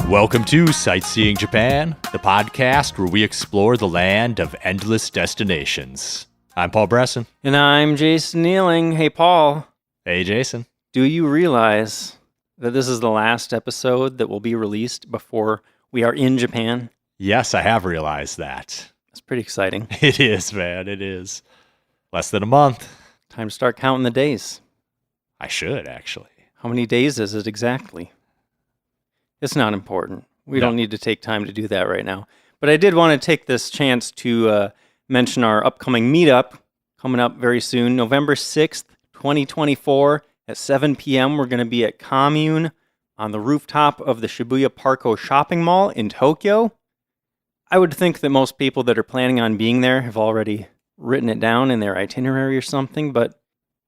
Welcome to Sightseeing Japan, the podcast where we explore the land of endless destinations. I'm Paul Bresson. And I'm Jason Nealing. Hey, Paul. Hey, Jason. Do you realize that this is the last episode that will be released before we are in Japan? Yes, I have realized that. It's pretty exciting. It is, man. It is. Less than a month. Time to start counting the days. I should, actually. How many days is it exactly? It's not important. We don't need to take time to do that right now. But I did want to take this chance to mention our upcoming meetup coming up very soon. November 6th, 2024 at 7 p.m. We're going to be at Commune on the rooftop of the Shibuya Parko shopping mall in Tokyo. I would think that most people that are planning on being there have already written it down in their itinerary or something. But,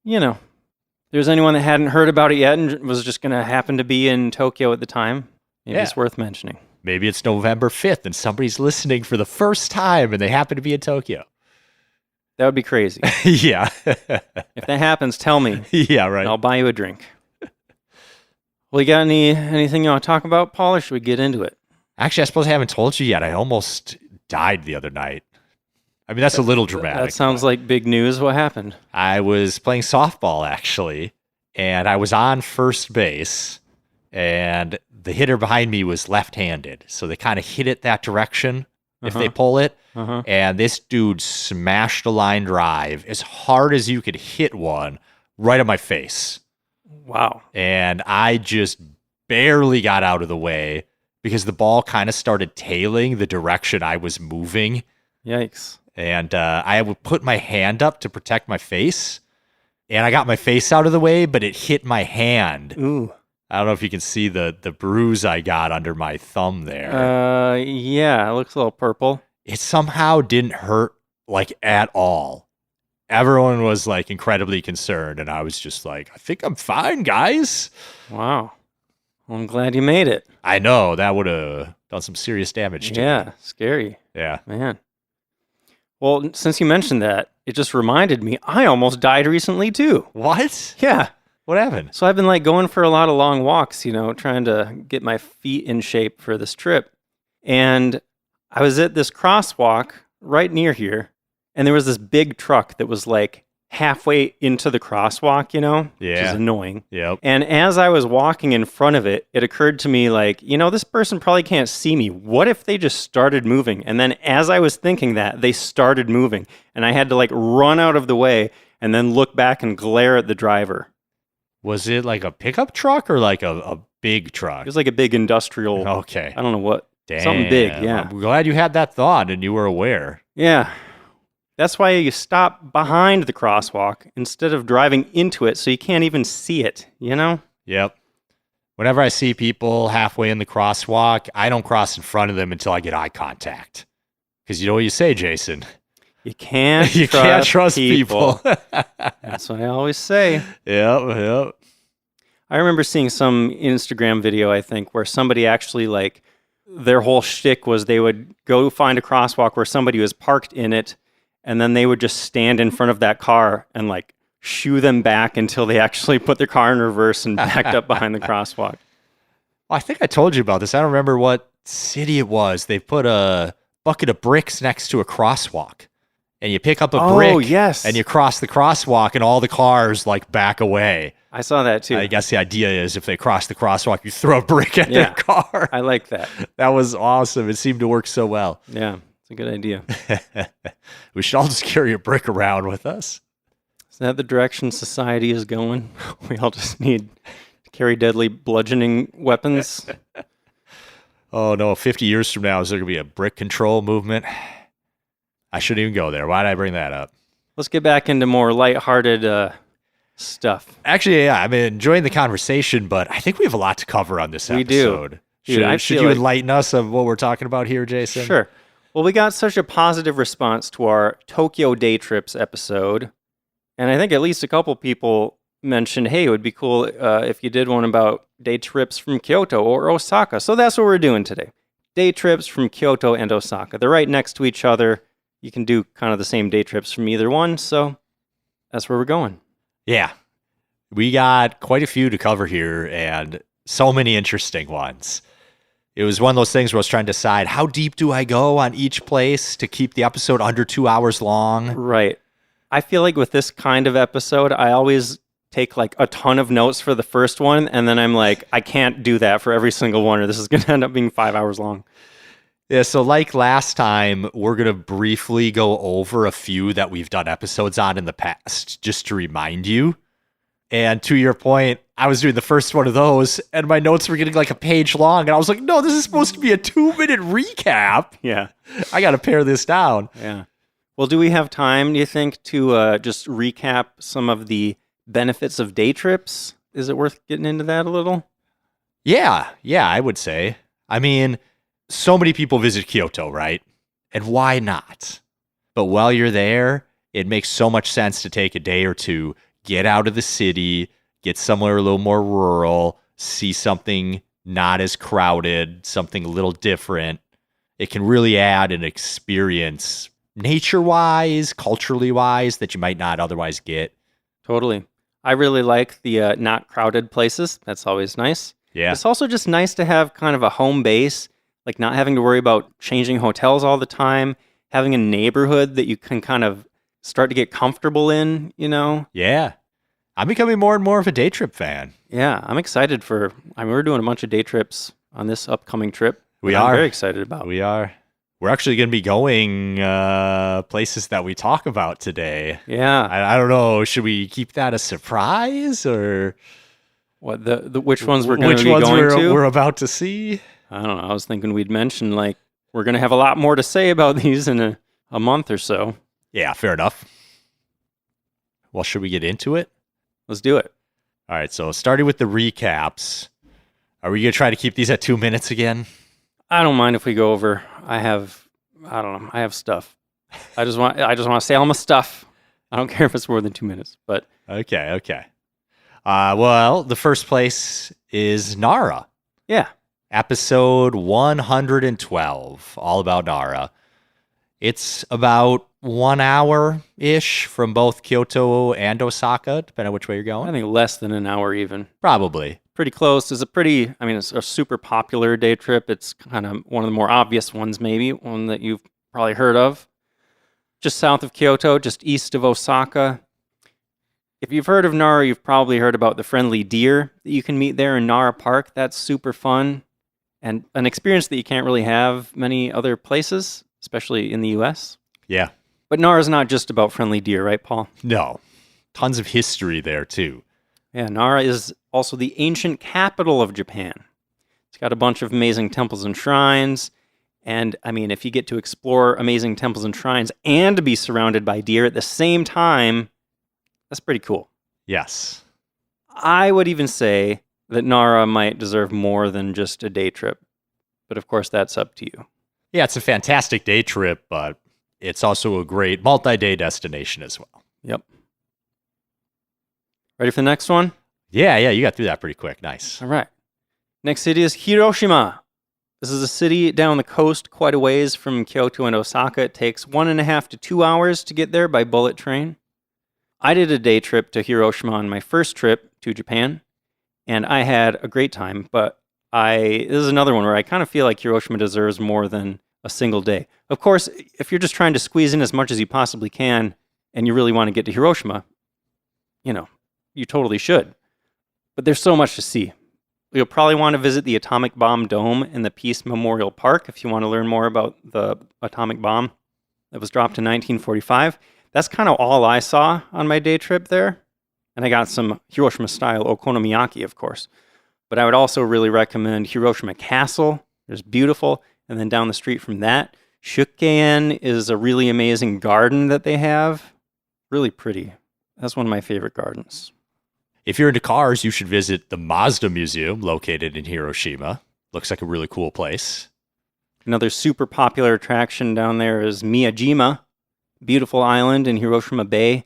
you know, if there's anyone that hadn't heard about it yet and was just going to happen to be in Tokyo at the time, maybe it's worth mentioning. Maybe it's November 5th and somebody's listening for the first time and they happen to be in Tokyo. That would be crazy. Yeah. If that happens, tell me. Yeah, right. And I'll buy you a drink. Well, you got anything you want to talk about, Paul, or should we get into it? Actually, I suppose I haven't told you yet. I almost died the other night. I mean, that's a little dramatic. That sounds like big news. What happened? I was playing softball, actually, and I was on first base, and the hitter behind me was left-handed, so they kind of hit it that direction if they pull it, and this dude smashed a line drive as hard as you could hit one right at my face. Wow. And I just barely got out of the way because the ball kind of started tailing the direction I was moving. Yikes. And I would put my hand up to protect my face, and I got my face out of the way, but it hit my hand. Ooh. I don't know if you can see the bruise I got under my thumb there. Yeah, it looks a little purple. It somehow didn't hurt, like, at all. Everyone was, like, incredibly concerned, and I was just like, I think I'm fine, guys. Wow. Well, I'm glad you made it. I know, that would have done some serious damage to me. Yeah, scary. Yeah. Man. Well, since you mentioned that, it just reminded me, I almost died recently, too. What? Yeah. What happened? So I've been like going for a lot of long walks, you know, trying to get my feet in shape for this trip. And I was at this crosswalk right near here, and there was this big truck that was like halfway into the crosswalk, you know, which is annoying. Yep. And as I was walking in front of it, it occurred to me like, you know, this person probably can't see me. What if they just started moving? And then as I was thinking that, they started moving, and I had to like run out of the way and then look back and glare at the driver. Was it like a pickup truck or like a big truck? It was like a big industrial. Okay. I don't know what. Damn. Something big, yeah. I'm glad you had that thought and you were aware. Yeah. That's why you stop behind the crosswalk instead of driving into it so you can't even see it, you know? Yep. Whenever I see people halfway in the crosswalk, I don't cross in front of them until I get eye contact. Because you know what you say, Jason? You can't trust people. That's what I always say. Yep. I remember seeing some Instagram video, I think, where somebody actually, like, their whole shtick was they would go find a crosswalk where somebody was parked in it, and then they would just stand in front of that car and, like, shoo them back until they actually put their car in reverse and backed up behind the crosswalk. Well, I think I told you about this. I don't remember what city it was. They put a bucket of bricks next to a crosswalk. And you pick up a brick, and you cross the crosswalk, and all the cars, like, back away. I saw that, too. I guess the idea is if they cross the crosswalk, you throw a brick at their car. I like that. That was awesome. It seemed to work so well. Yeah, it's a good idea. We should all just carry a brick around with us. Is that the direction society is going? We all just need to carry deadly bludgeoning weapons? Oh, no. 50 years from now, is there going to be a brick control movement? I shouldn't even go there. Why did I bring that up? Let's get back into more lighthearted stuff. Actually, yeah, I'm enjoying the conversation, but I think we have a lot to cover on this episode. We do. Should you enlighten us of what we're talking about here, Jason? Sure. Well, we got such a positive response to our Tokyo Day Trips episode, and I think at least a couple people mentioned, hey, it would be cool if you did one about day trips from Kyoto or Osaka. So that's what we're doing today. Day trips from Kyoto and Osaka. They're right next to each other. You can do kind of the same day trips from either one, so that's where we're going. Yeah. We got quite a few to cover here, and so many interesting ones. It was one of those things where I was trying to decide how deep do I go on each place to keep the episode under 2 hours long. Right. I feel like with this kind of episode, I always take like a ton of notes for the first one, and then I'm like, I can't do that for every single one, or this is going to end up being 5 hours long. Yeah, so like last time, we're going to briefly go over a few that we've done episodes on in the past, just to remind you. And to your point, I was doing the first one of those, and my notes were getting like a page long, and I was like, no, this is supposed to be a 2-minute recap. Yeah. I got to pare this down. Yeah. Well, do we have time, do you think, to just recap some of the benefits of day trips? Is it worth getting into that a little? Yeah, I would say. I mean, so many people visit Kyoto, right? And why not? But while you're there, it makes so much sense to take a day or two, get out of the city, get somewhere a little more rural, see something not as crowded, something a little different. It can really add an experience nature-wise, culturally-wise, that you might not otherwise get. Totally. I really like the not crowded places. That's always nice. Yeah. It's also just nice to have kind of a home base, like not having to worry about changing hotels all the time, having a neighborhood that you can kind of start to get comfortable in, you know? Yeah. I'm becoming more and more of a day trip fan. Yeah, I'm excited we're doing a bunch of day trips on this upcoming trip. We I'm are. very excited about. We are. We're actually going to be going places that we talk about today. Yeah. I don't know. Should we keep that a surprise or What the which ones we're going to be going to? We're about to see. I don't know. I was thinking we'd mention like we're going to have a lot more to say about these in a month or so. Yeah, fair enough. Well, should we get into it? Let's do it. All right. So starting with the recaps, are we going to try to keep these at 2 minutes again? I don't mind if we go over. I don't know. I have stuff. I just want to say all my stuff. I don't care if it's more than 2 minutes, but Okay. Well, the first place is Nara. yeah. Episode 112, all about Nara. It's about 1 hour-ish from both Kyoto and Osaka, depending on which way you're I going. think less than an hour even. Probably. Pretty close. It's a super popular day trip. It's kind of one of the more obvious ones, maybe, one that you've probably heard of. Just south of Kyoto, just east of Osaka. If you've heard of Nara, you've probably heard about the friendly deer that you can meet there in Nara Park. That's super fun and an experience that you can't really have many other places, especially in the U.S. Yeah. But Nara's not just about friendly deer, right, Paul? No. Tons of history there, too. Yeah, Nara is also the ancient capital of Japan. It's got a bunch of amazing temples and shrines. And, I mean, if you get to explore amazing temples and shrines and be surrounded by deer at the same time, that's pretty cool. Yes. I would even say that Nara might deserve more than just a day trip. But, of course, that's up to you. Yeah, it's a fantastic day trip, but it's also a great multi-day destination as well. Yep. Ready for the next one? Yeah, you got through that pretty quick. Nice. All right. Next city is Hiroshima. This is a city down the coast quite a ways from Kyoto and Osaka. It takes 1.5 to 2 hours to get there by bullet train. I did a day trip to Hiroshima on my first trip to Japan, and I had a great time, but this is another one where I kind of feel like Hiroshima deserves more than a single day. Of course, if you're just trying to squeeze in as much as you possibly can, and you really want to get to Hiroshima, you totally should. But there's so much to see. You'll probably want to visit the Atomic Bomb Dome in the Peace Memorial Park if you want to learn more about the atomic bomb that was dropped in 1945. That's kind of all I saw on my day trip there. And I got some Hiroshima-style okonomiyaki, of course. But I would also really recommend Hiroshima Castle. It's beautiful. And then down the street from that, Shoseien is a really amazing garden that they have. Really pretty. That's one of my favorite gardens. If you're into cars, you should visit the Mazda Museum located in Hiroshima. Looks like a really cool place. Another super popular attraction down there is Miyajima, beautiful island in Hiroshima Bay.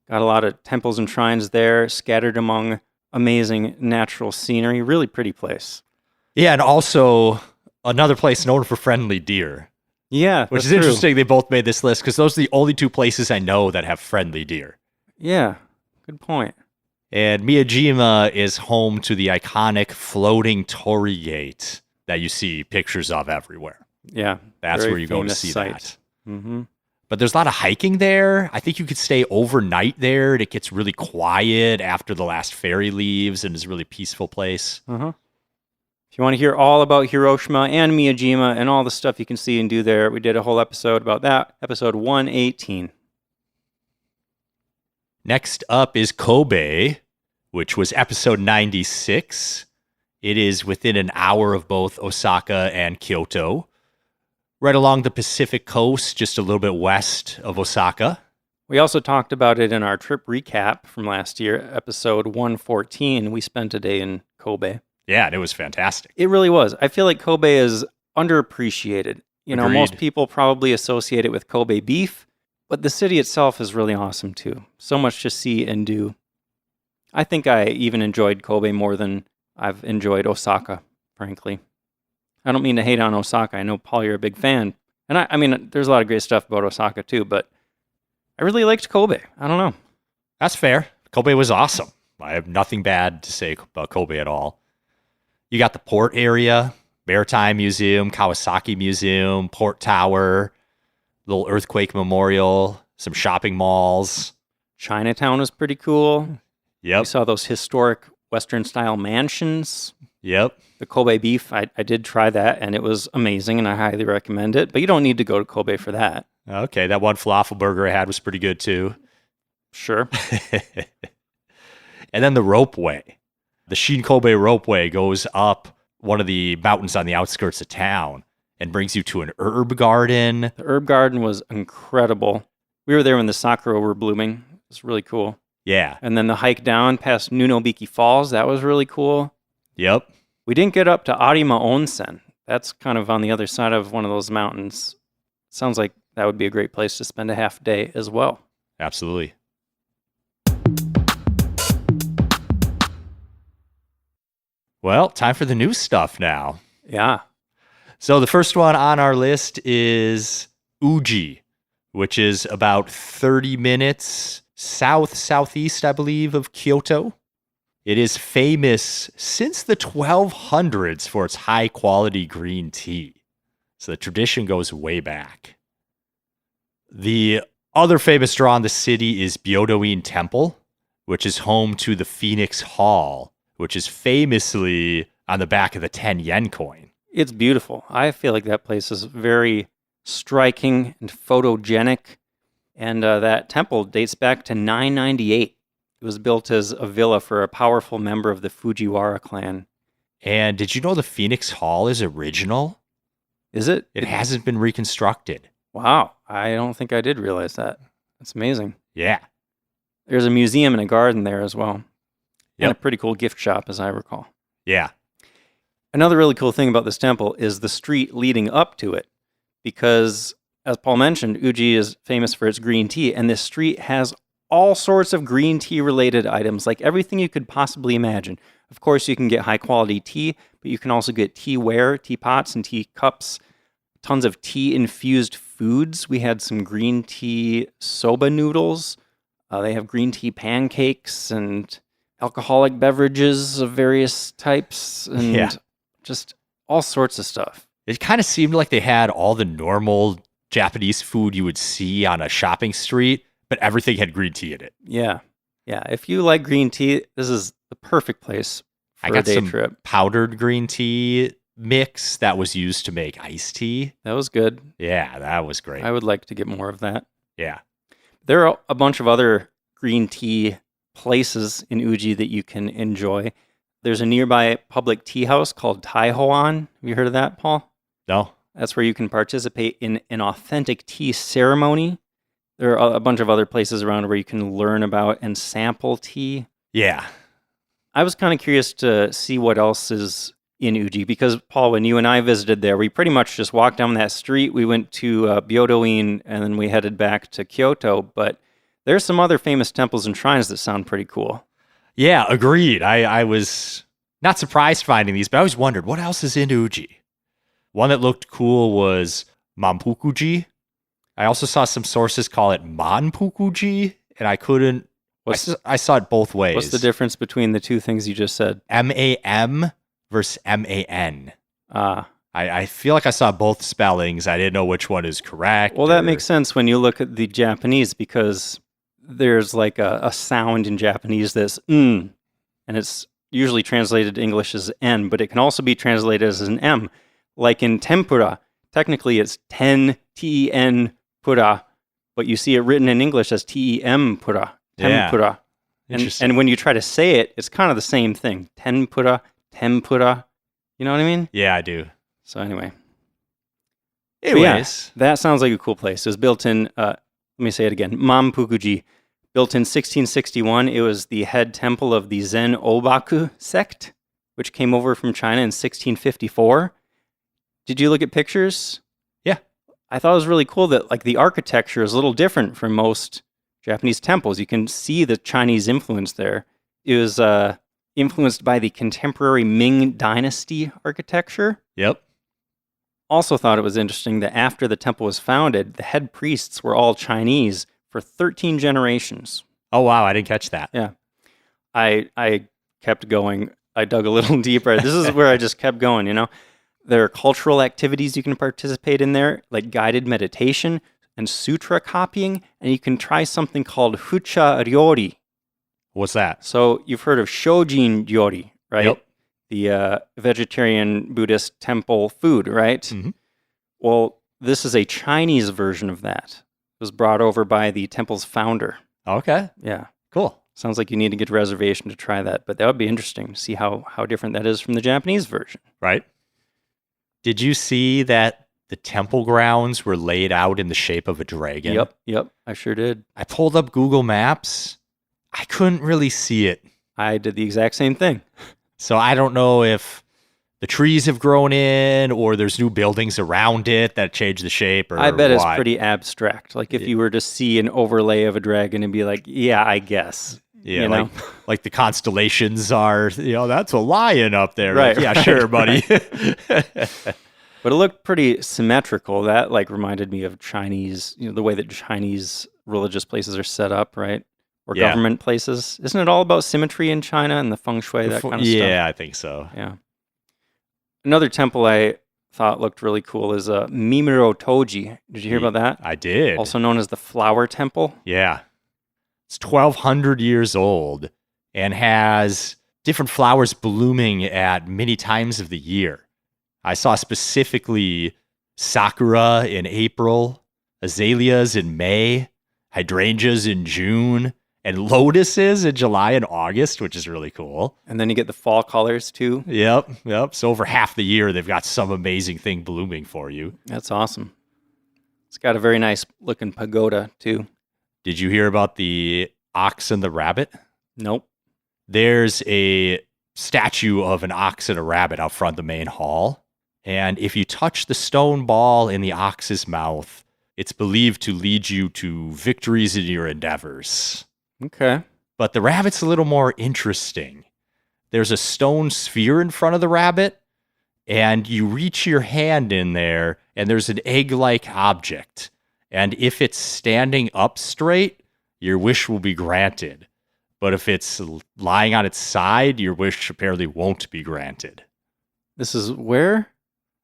Got a lot of temples and shrines there, scattered among amazing natural scenery. Really pretty place. Yeah, and also another place known for friendly deer. Yeah, which is true. Interesting they both made this list because those are the only two places I know that have friendly deer. Yeah, good point. And Miyajima is home to the iconic floating torii gate, that you see pictures of everywhere. Yeah. That's very where you go to famous see site. that. Mm-hmm. But there's a lot of hiking there. I think you could stay overnight there. And it gets really quiet after the last ferry leaves and is a really peaceful place. Uh-huh. If you want to hear all about Hiroshima and Miyajima and all the stuff you can see and do there, we did a whole episode about that, episode 118. Next up is Kobe, which was episode 96. It is within an hour of both Osaka and Kyoto, right along the Pacific coast, just a little bit west of Osaka. We also talked about it in our trip recap from last year, episode 114. We spent a day in Kobe. Yeah, and it was fantastic. It really was. I feel like Kobe is underappreciated. You know, Agreed. most people probably associate it with Kobe beef, but the city itself is really awesome too. So much to see and do. I think I even enjoyed Kobe more than I've enjoyed Osaka, frankly. I don't mean to hate on Osaka. I know, Paul, you're a big fan. And I mean, there's a lot of great stuff about Osaka too, but I really liked Kobe. I don't know. That's fair. Kobe was awesome. I have nothing bad to say about Kobe at all. You got the port area, Maritime Museum, Kawasaki Museum, Port Tower, little earthquake memorial, some shopping malls. Chinatown was pretty cool. Yep. We saw those historic Western-style mansions. Yep. The Kobe beef, I did try that, and it was amazing, and I highly recommend it. But you don't need to go to Kobe for that. Okay, that one falafel burger I had was pretty good too. Sure. And then the ropeway. The Shin-Kobe ropeway goes up one of the mountains on the outskirts of town and brings you to an herb garden. The herb garden was incredible. We were there when the sakura were blooming. It was really cool. Yeah. And then the hike down past Nunobiki Falls, that was really cool. Yep. We didn't get up to Arima Onsen. That's kind of on the other side of one of those mountains. Sounds like that would be a great place to spend a half day as well. Absolutely. Well, time for the new stuff now. Yeah. So the first one on our list is Uji, which is about 30 minutes southeast, I believe, of Kyoto. It is famous since the 1200s for its high-quality green tea. So the tradition goes way back. The other famous draw in the city is Byodoin Temple, which is home to the Phoenix Hall, which is famously on the back of the 10 yen coin. It's beautiful. I feel like that place is very striking and photogenic. And that temple dates back to 998. It was built as a villa for a powerful member of the Fujiwara clan. And did you know the Phoenix Hall is original? Is it? It hasn't been reconstructed. Wow. I don't think I did realize that. That's amazing. Yeah. There's a museum and a garden there as well. Yep. And a pretty cool gift shop, as I recall. Yeah. Another really cool thing about this temple is the street leading up to it. Because, as Paul mentioned, Uji is famous for its green tea. And this street has all sorts of green tea related items, like everything you could possibly imagine. Of course, you can get high quality tea, but you can also get teaware, teapots, and tea cups. Tons of tea infused foods. We had some green tea soba noodles. They have green tea pancakes and alcoholic beverages of various types and just all sorts of stuff. It kind of seemed like they had all the normal Japanese food you would see on a shopping street, but everything had green tea in it. Yeah. Yeah. If you like green tea, this is the perfect place for a day trip. Powdered green tea mix that was used to make iced tea. That was good. Yeah, that was great. I would like to get more of that. Yeah. There are a bunch of other green tea places in Uji that you can enjoy. There's a nearby public tea house called Taihoan. Have you heard of that, Paul? No. That's where you can participate in an authentic tea ceremony. There are a bunch of other places around where you can learn about and sample tea. Yeah. I was kind of curious to see what else is in Uji because, Paul, when you and I visited there, we pretty much just walked down that street. We went to Byodoin and then we headed back to Kyoto. But there's some other famous temples and shrines that sound pretty cool. Yeah, agreed. I was not surprised finding these, but I always wondered, what else is in Uji? One that looked cool was Manpukuji. I also saw some sources call it Manpukuji, and I couldn't... I saw it both ways. What's the difference between the two things you just said? M-A-M versus M-A-N. I feel like I saw both spellings. I didn't know which one is correct. Well, that makes sense when you look at the Japanese, because there's like a sound in Japanese that's and it's usually translated to English as N, but it can also be translated as an M. Like in tempura, technically it's ten pura, but you see it written in English as tem pura, tempura. Yeah. And when you try to say it, it's kind of the same thing. Tempura. You know what I mean? Yeah, I do. So anyway. Anyways. Yeah, that sounds like a cool place. It was built in, let me say it again, Mampukuji. Built in 1661, it was the head temple of the Zen Obaku sect, which came over from China in 1654. Did you look at pictures? Yeah. I thought it was really cool that like the architecture is a little different from most Japanese temples. You can see the Chinese influence there. It was influenced by the contemporary Ming Dynasty architecture. Yep. Also thought it was interesting that after the temple was founded, the head priests were all Chinese for 13 generations. Oh, wow. I didn't catch that. Yeah. I kept going. I dug a little deeper. This is where I just kept going, you know. There are cultural activities you can participate in there, like guided meditation and sutra copying, and you can try something called Fucha Ryori. What's that? So you've heard of Shojin Ryori, right? Yep. The vegetarian Buddhist temple food, right? Mm-hmm. Well, this is a Chinese version of that. It was brought over by the temple's founder. Okay. Yeah. Cool. Sounds like you need to get a reservation to try that, but that would be interesting to see how different that is from the Japanese version. Right. Did you see that the temple grounds were laid out in the shape of a dragon? Yep, I sure did. I pulled up Google Maps. I couldn't really see it. I did the exact same thing. So I don't know if the trees have grown in or there's new buildings around it that change the shape or I bet what. it's pretty abstract. Like if you were to see an overlay of a dragon and be like, yeah, I guess. Yeah, you know? like the constellations are, that's a lion up there. Right. Like, yeah, sure, buddy. But it looked pretty symmetrical. That reminded me of Chinese, the way that Chinese religious places are set up, right? Or government places. Isn't it all about symmetry in China and the feng shui, that kind of stuff? Yeah, I think so. Yeah. Another temple I thought looked really cool is Mimiro Toji. Did you hear about that? I did. Also known as the Flower Temple. Yeah. It's 1,200 years old and has different flowers blooming at many times of the year. I saw specifically sakura in April, azaleas in May, hydrangeas in June, and lotuses in July and August, which is really cool. And then you get the fall colors too. Yep. So over half the year, they've got some amazing thing blooming for you. That's awesome. It's got a very nice looking pagoda too. Did you hear about the ox and the rabbit? Nope. There's a statue of an ox and a rabbit out front of the main hall. And if you touch the stone ball in the ox's mouth, it's believed to lead you to victories in your endeavors. Okay. But the rabbit's a little more interesting. There's a stone sphere in front of the rabbit, and you reach your hand in there, and there's an egg-like object. And if it's standing up straight, your wish will be granted. But if it's lying on its side, your wish apparently won't be granted. This is where?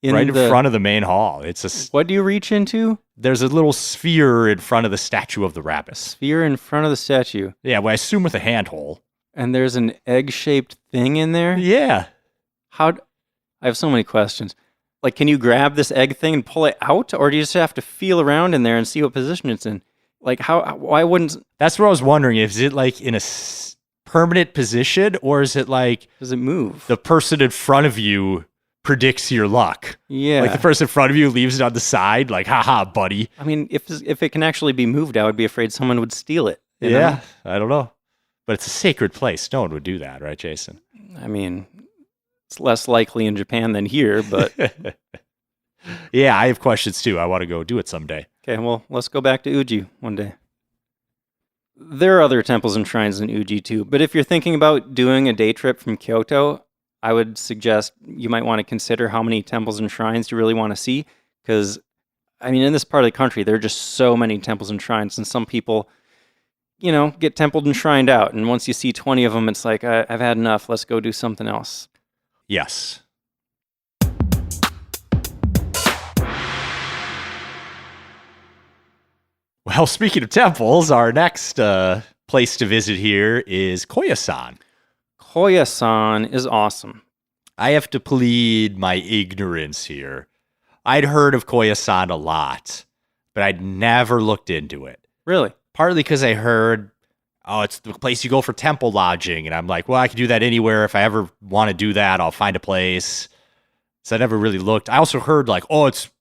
Right in front of the main hall. What do you reach into? There's a little sphere in front of the statue of the rabbit. Sphere in front of the statue. Yeah, well, I assume with a handhole. And there's an egg-shaped thing in there? Yeah. I have so many questions. Like, can you grab this egg thing and pull it out? Or do you just have to feel around in there and see what position it's in? Like, why wouldn't... That's what I was wondering. Is it like in a permanent position, or is it like... Does it move? The person in front of you predicts your luck. Yeah. Like the person in front of you leaves it on the side, like, haha, buddy. I mean, if it can actually be moved, I would be afraid someone would steal it. You know? I don't know. But it's a sacred place. No one would do that, right, Jason? I mean, it's less likely in Japan than here, but... Yeah, I have questions too. I want to go do it someday. Okay, well, let's go back to Uji one day. There are other temples and shrines in Uji too, but if you're thinking about doing a day trip from Kyoto, I would suggest you might want to consider how many temples and shrines you really want to see, because, I mean, in this part of the country, there are just so many temples and shrines, and some people, get templed and shrined out, and once you see 20 of them, it's like, I've had enough, let's go do something else. Yes. Well, speaking of temples, our next place to visit here is Koyasan. Koyasan is awesome. I have to plead my ignorance here. I'd heard of Koyasan a lot, but I'd never looked into it. Really? Partly because I heard, oh, it's the place you go for temple lodging. And I'm like, well, I can do that anywhere. If I ever want to do that, I'll find a place. So I never really looked. I also heard like, oh, it's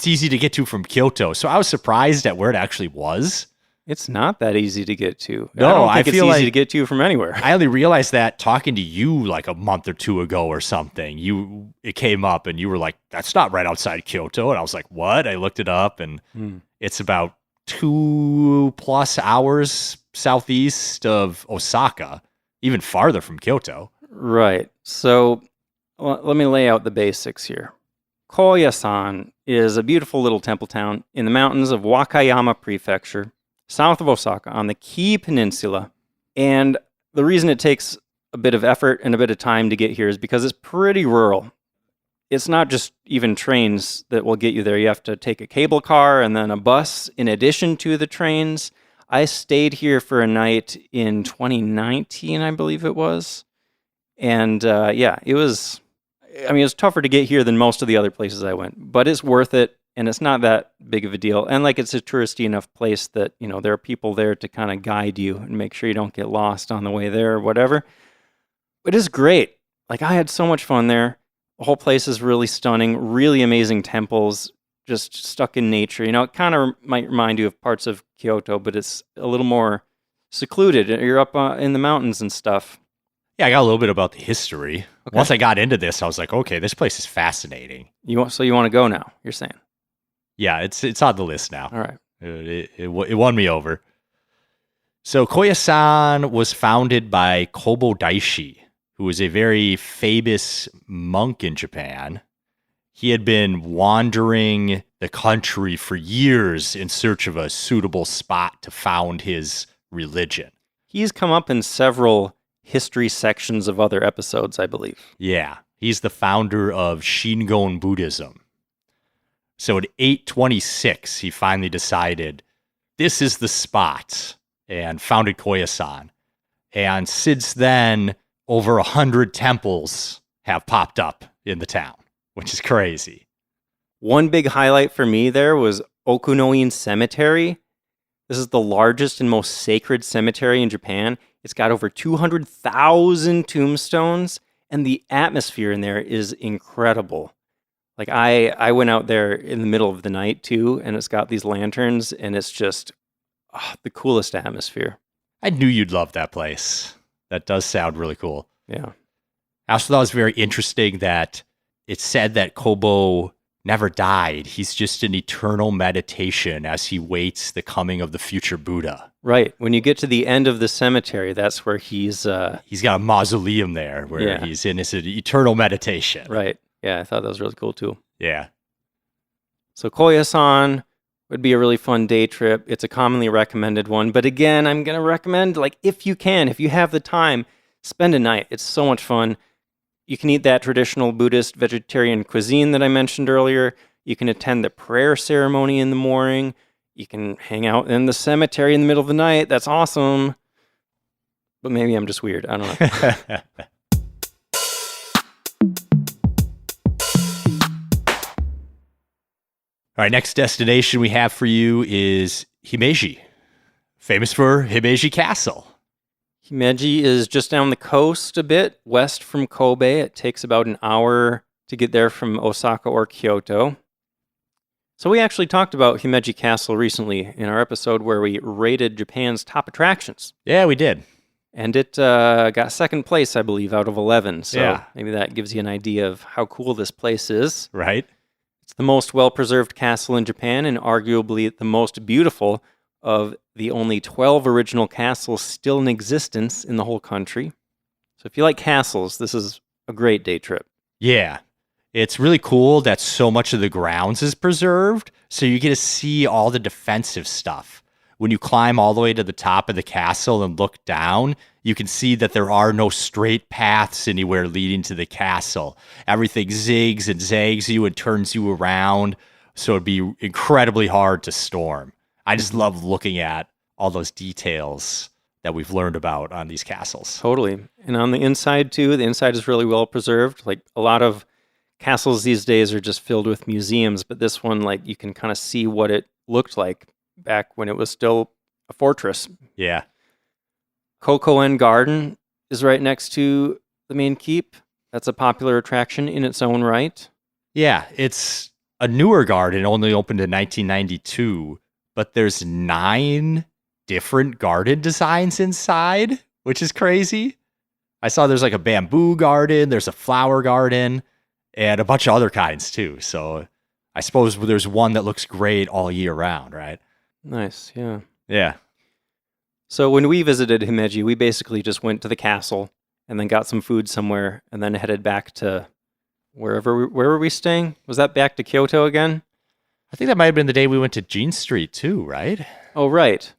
easy to get to from Kyoto. So I was surprised at where it actually was. It's not that easy to get to. No, I don't think feel it's easy to get to from anywhere. I only realized that talking to you like a month or two ago or something. It came up and you were like, that's not right outside Kyoto. And I was like, what? I looked it up and it's about 2+ hours southeast of Osaka, even farther from Kyoto. Right. So let me lay out the basics here. Koyasan is a beautiful little temple town in the mountains of Wakayama Prefecture, south of Osaka, on the Kii Peninsula. And the reason it takes a bit of effort and a bit of time to get here is because it's pretty rural. It's not just even trains that will get you there. You have to take a cable car and then a bus in addition to the trains. I stayed here for a night in 2019, I believe it was. And it was tougher to get here than most of the other places I went, but it's worth it. And it's not that big of a deal. And like it's a touristy enough place that, there are people there to kind of guide you and make sure you don't get lost on the way there or whatever. It is great. Like I had so much fun there. The whole place is really stunning, really amazing temples, just stuck in nature. It kind of might remind you of parts of Kyoto, but it's a little more secluded. You're up in the mountains and stuff. Yeah, I got a little bit about the history. Okay. Once I got into this, I was like, okay, this place is fascinating. So you want to go now, you're saying? Yeah, it's on the list now. All right. It won me over. So Koyasan was founded by Kobo Daishi, who was a very famous monk in Japan. He had been wandering the country for years in search of a suitable spot to found his religion. He's come up in several history sections of other episodes, I believe. Yeah, he's the founder of Shingon Buddhism. So at 826, he finally decided this is the spot and founded Koyasan. And since then, over 100 temples have popped up in the town, which is crazy. One big highlight for me there was Okunoin Cemetery. This is the largest and most sacred cemetery in Japan. It's got over 200,000 tombstones, and the atmosphere in there is incredible. Like I went out there in the middle of the night too, and it's got these lanterns, and it's just the coolest atmosphere. I knew you'd love that place. That does sound really cool. Yeah. I also thought it was very interesting that it said that Kobo never died. He's just in eternal meditation as he waits the coming of the future Buddha. Right. When you get to the end of the cemetery, that's where he's got a mausoleum there where he's in his eternal meditation. Right. Yeah, I thought that was really cool too. Yeah. So Koyasan would be a really fun day trip. It's a commonly recommended one. But again, I'm going to recommend, if you have the time, spend a night. It's so much fun. You can eat that traditional Buddhist vegetarian cuisine that I mentioned earlier. You can attend the prayer ceremony in the morning. You can hang out in the cemetery in the middle of the night. That's awesome. But maybe I'm just weird. I don't know. All right, next destination we have for you is Himeji, famous for Himeji Castle. Himeji is just down the coast a bit, west from Kobe. It takes about an hour to get there from Osaka or Kyoto. So we actually talked about Himeji Castle recently in our episode where we rated Japan's top attractions. Yeah, we did. And it got second place, I believe, out of 11. So maybe that gives you an idea of how cool this place is. Right. It's the most well-preserved castle in Japan and arguably the most beautiful of the only 12 original castles still in existence in the whole country. So if you like castles, this is a great day trip. Yeah. It's really cool that so much of the grounds is preserved, so you get to see all the defensive stuff. When you climb all the way to the top of the castle and look down, you can see that there are no straight paths anywhere leading to the castle. Everything zigs and zags you and turns you around, so it'd be incredibly hard to storm. I just love looking at all those details that we've learned about on these castles. Totally. And on the inside, too, the inside is really well preserved. Like, a lot of castles these days are just filled with museums, but this one, like, you can kind of see what it looked like back when it was still a fortress. Yeah. Kokoen Garden is right next to the main keep. That's a popular attraction in its own right. Yeah, it's a newer garden, only opened in 1992, but there's 9 different garden designs inside, which is crazy. I saw there's like a bamboo garden, there's a flower garden, and a bunch of other kinds too. So I suppose there's one that looks great all year round, right? Nice, yeah. Yeah. So when we visited Himeji, we basically just went to the castle and then got some food somewhere and then headed back to where were we staying? Was that back to Kyoto again? I think that might have been the day we went to Jean Street too, right? Oh, right.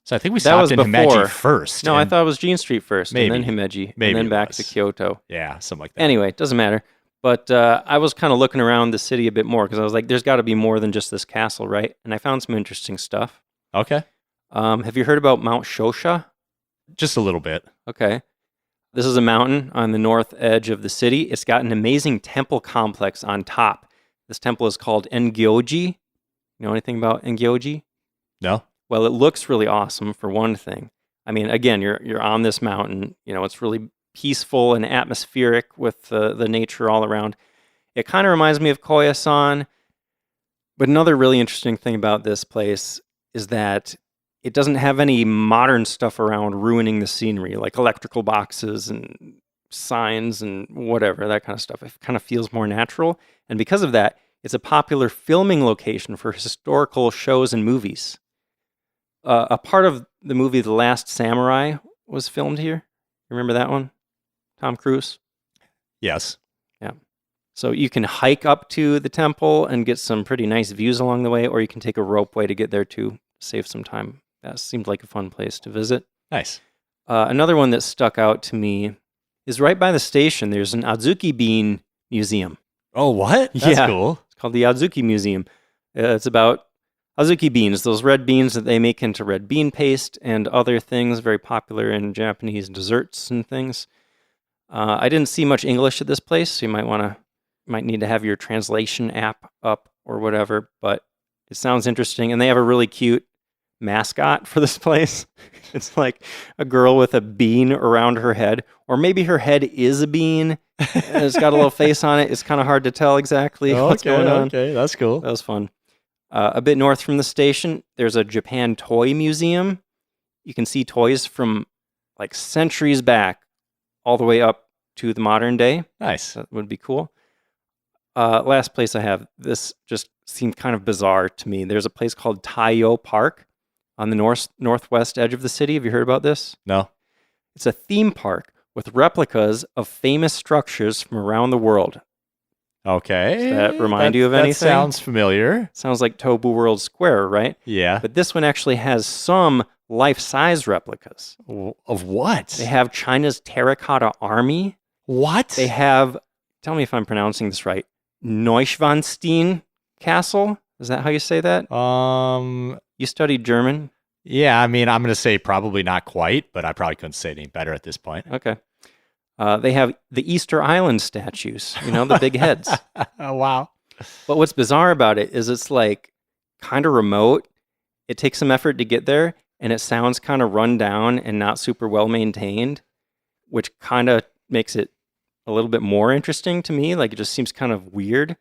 So I think we stopped in Himeji first. No, I thought it was Jean Street first, maybe, and then Himeji, maybe and then back to Kyoto. Yeah, something like that. Anyway, it doesn't matter. But I was kind of looking around the city a bit more because I was like, there's got to be more than just this castle, right? And I found some interesting stuff. Okay. Have you heard about Mount Shosha? Just a little bit. Okay. This is a mountain on the north edge of the city. It's got an amazing temple complex on top. This temple is called Engyoji. You know anything about Engyoji? No. Well, it looks really awesome for one thing. I mean, again, you're on this mountain. You know, it's really peaceful and atmospheric with the nature all around. It kind of reminds me of Koyasan. But another really interesting thing about this place is that it doesn't have any modern stuff around ruining the scenery, like electrical boxes and signs and whatever, that kind of stuff. It kind of feels more natural. And because of that, it's a popular filming location for historical shows and movies. A part of the movie The Last Samurai was filmed here. Remember that one? Tom Cruise? Yes. Yeah. So you can hike up to the temple and get some pretty nice views along the way, or you can take a ropeway to get there too, save some time. That seemed like a fun place to visit. Nice. Another one that stuck out to me is right by the station. There's an Azuki bean museum. Oh, what? That's cool. It's called the Azuki Museum. It's about Azuki beans, those red beans that they make into red bean paste and other things, very popular in Japanese desserts and things. I didn't see much English at this place, so you might need to have your translation app up or whatever, but it sounds interesting. And they have a really cute mascot for this place. It's like a girl with a bean around her head, or maybe her head is a bean and it's got a little face on it. It's kind of hard to tell exactly what's going on. Okay, that's cool. That was fun. A bit north from the station, there's a Japan toy museum. You can see toys from like centuries back all the way up to the modern day. Nice. That would be cool. Last place I have, this just seemed kind of bizarre to me. There's a place called Taiyo Park on the northwest edge of the city. Have you heard about this? No. It's a theme park with replicas of famous structures from around the world. Okay. Does that remind you of anything? That sounds familiar. Sounds like Tobu World Square, right? Yeah. But this one actually has some life-size replicas. Of what? They have China's terracotta army. What? They have, tell me if I'm pronouncing this right, Neuschwanstein Castle. Is that how you say that? You studied German? Yeah, I mean, I'm going to say probably not quite, but I probably couldn't say it any better at this point. Okay. They have the Easter Island statues, the big heads. Oh, wow. But what's bizarre about it is it's like kind of remote. It takes some effort to get there, and it sounds kind of run down and not super well maintained, which kind of makes it a little bit more interesting to me. Like, it just seems kind of weird.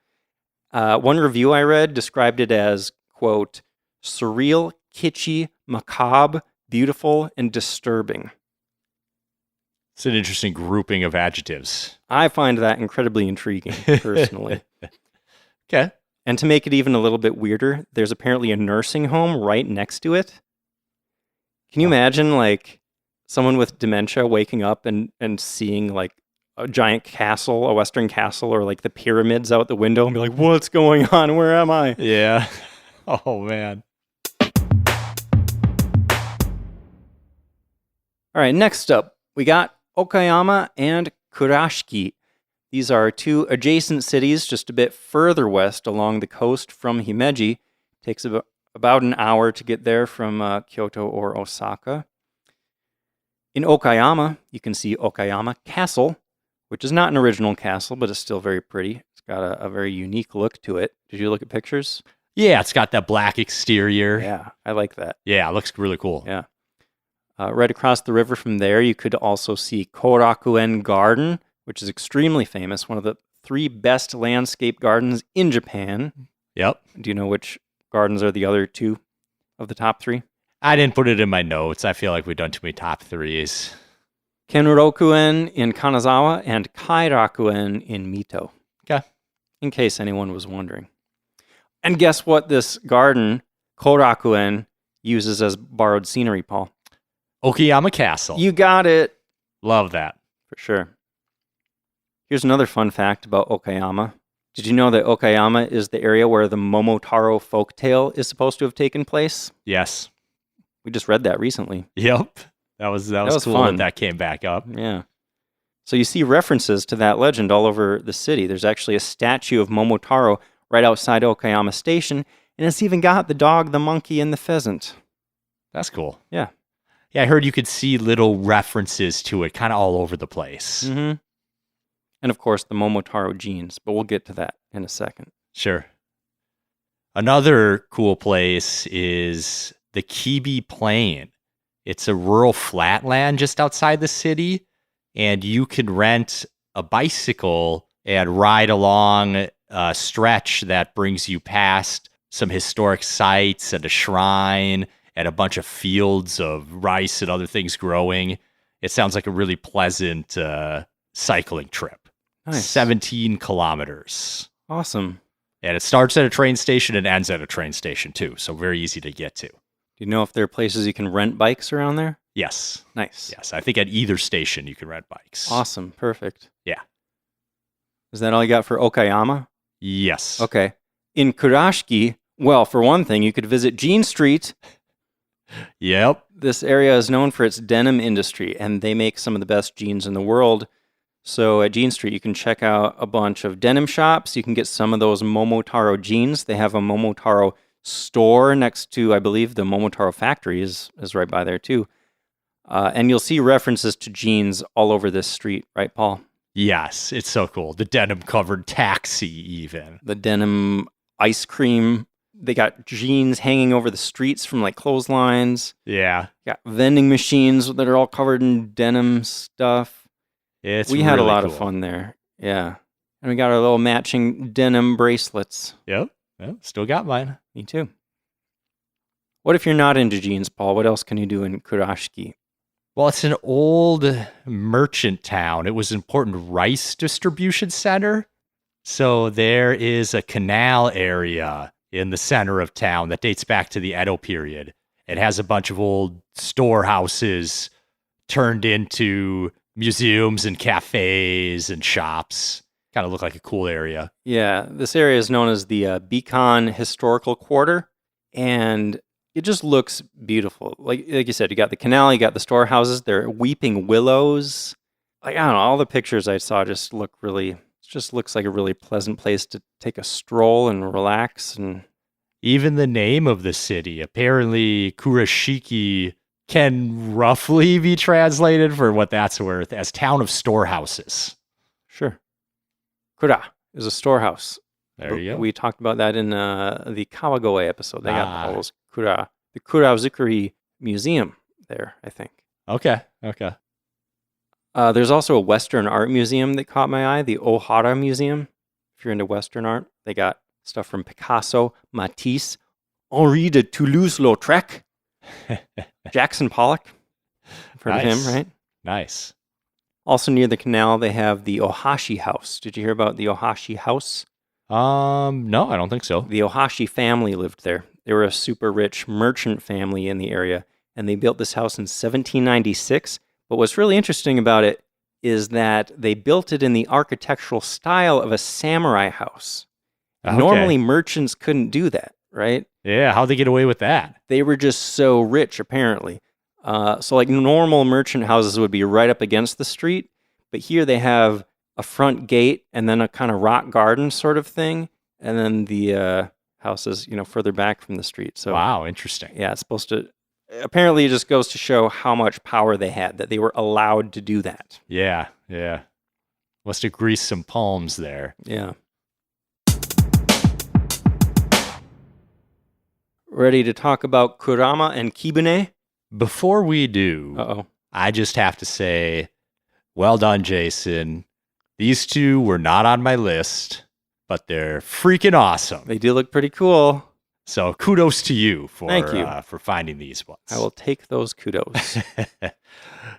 One review I read described it as, quote, surreal, kitschy, macabre, beautiful, and disturbing. It's an interesting grouping of adjectives. I find that incredibly intriguing, personally. Okay. And to make it even a little bit weirder, there's apparently a nursing home right next to it. Can you imagine, like, someone with dementia waking up and seeing, like, a giant castle, a Western castle, or, like, the pyramids out the window and be like, what's going on? Where am I? Yeah. Oh, man. All right, next up, we got Okayama and Kurashiki. These are 2 adjacent cities just a bit further west along the coast from Himeji. Takes about about an hour to get there from Kyoto or Osaka. In Okayama, you can see Okayama Castle, which is not an original castle, but it's still very pretty. It's got a very unique look to it. Did you look at pictures? Yeah, it's got that black exterior. Yeah, I like that. Yeah, it looks really cool. Yeah. Right across the river from there, you could also see Korakuen Garden, which is extremely famous, one of the 3 best landscape gardens in Japan. Yep. Do you know which gardens are the other 2 of the top 3? I didn't put it in my notes. I feel like we've done too many top 3s. Kenrokuen in Kanazawa and Kairakuen in Mito. Okay. In case anyone was wondering. And guess what this garden, Korakuen, uses as borrowed scenery, Paul? Okayama Castle. You got it. Love that. For sure. Here's another fun fact about Okayama. Did you know that Okayama is the area where the Momotaro folktale is supposed to have taken place? Yes. We just read that recently. Yep. That was cool fun. that came back up. Yeah. So you see references to that legend all over the city. There's actually a statue of Momotaro right outside Okayama Station, and it's even got the dog, the monkey, and the pheasant. That's cool. Yeah. Yeah, I heard you could see little references to it kind of all over the place. Mm-hmm. And of course, the Momotaro jeans, but we'll get to that in a second. Sure. Another cool place is the Kibi Plain. It's a rural flatland just outside the city, and you can rent a bicycle and ride along a stretch that brings you past some historic sites and a shrine and a bunch of fields of rice and other things growing. It sounds like a really pleasant cycling trip. Nice. 17 kilometers. Awesome. And it starts at a train station and ends at a train station too, so very easy to get to. Do you know if there are places you can rent bikes around there? Yes. Nice. Yes, I think at either station you can rent bikes. Awesome. Perfect. Yeah. Is that all you got for Okayama? Yes. Okay. In Kurashiki, well, for one thing, you could visit Jean Street. Yep. This area is known for its denim industry, and they make some of the best jeans in the world. So at Jean Street, you can check out a bunch of denim shops. You can get some of those Momotaro jeans. They have a Momotaro store next to, I believe, the Momotaro factory is right by there too. And you'll see references to jeans all over this street, right, Paul? Yes, it's so cool. The denim-covered taxi, even. The denim ice cream. They got jeans hanging over the streets from like clotheslines. Yeah. Got vending machines that are all covered in denim stuff. We had really a lot cool. of fun there. Yeah. And we got our little matching denim bracelets. Yep. Still got mine. Me too. What if you're not into jeans, Paul? What else can you do in Kurashiki? Well, it's an old merchant town. It was an important rice distribution center. So there is a canal area in the center of town that dates back to the Edo period. It has a bunch of old storehouses turned into museums and cafes and shops. Kind of look like a cool area. Yeah, this area is known as the Beacon Historical Quarter, and it just looks beautiful. Like you said, you got the canal, you got the storehouses, there are weeping willows. Like, I don't know, all the pictures I saw just looks like a really pleasant place to take a stroll and relax. And even the name of the city, apparently Kurashiki, can roughly be translated, for what that's worth, as town of storehouses. Sure. Kura is a storehouse. There you go. We talked about that in the Kawagoe episode. They got all those Kura. The Kurazukuri Museum there, I think. Okay. There's also a Western art museum that caught my eye, the Ohara Museum. If you're into Western art, they got stuff from Picasso, Matisse, Henri de Toulouse-Lautrec, Jackson Pollock. I've heard of him, right? Nice. Also near the canal, they have the Ohashi House. Did you hear about the Ohashi House? No, I don't think so. The Ohashi family lived there. They were a super rich merchant family in the area, and they built this house in 1796. But what's really interesting about it is that they built it in the architectural style of a samurai house. Okay. Normally, merchants couldn't do that, right? Yeah, how'd they get away with that? They were just so rich, apparently. So like normal merchant houses would be right up against the street, but here they have a front gate and then a kind of rock garden sort of thing. And then the houses, further back from the street. So wow, interesting. yeah, it's supposed to. Apparently, it just goes to show how much power they had, that they were allowed to do that. Yeah. Must have greased some palms there. Yeah. Ready to talk about Kurama and Kibune? Before we do, Uh-oh. I just have to say, well done, Jason. These two were not on my list, but they're freaking awesome. They do look pretty cool. So kudos to you for Thank you. For finding these ones. I will take those kudos.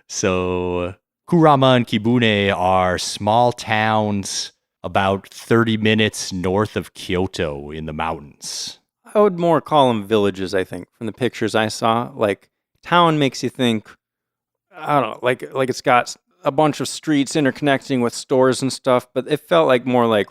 So Kurama and Kibune are small towns about 30 minutes north of Kyoto in the mountains. I would more call them villages, I think, from the pictures I saw. Like, town makes you think, I don't know, like it's got a bunch of streets interconnecting with stores and stuff, but it felt like more like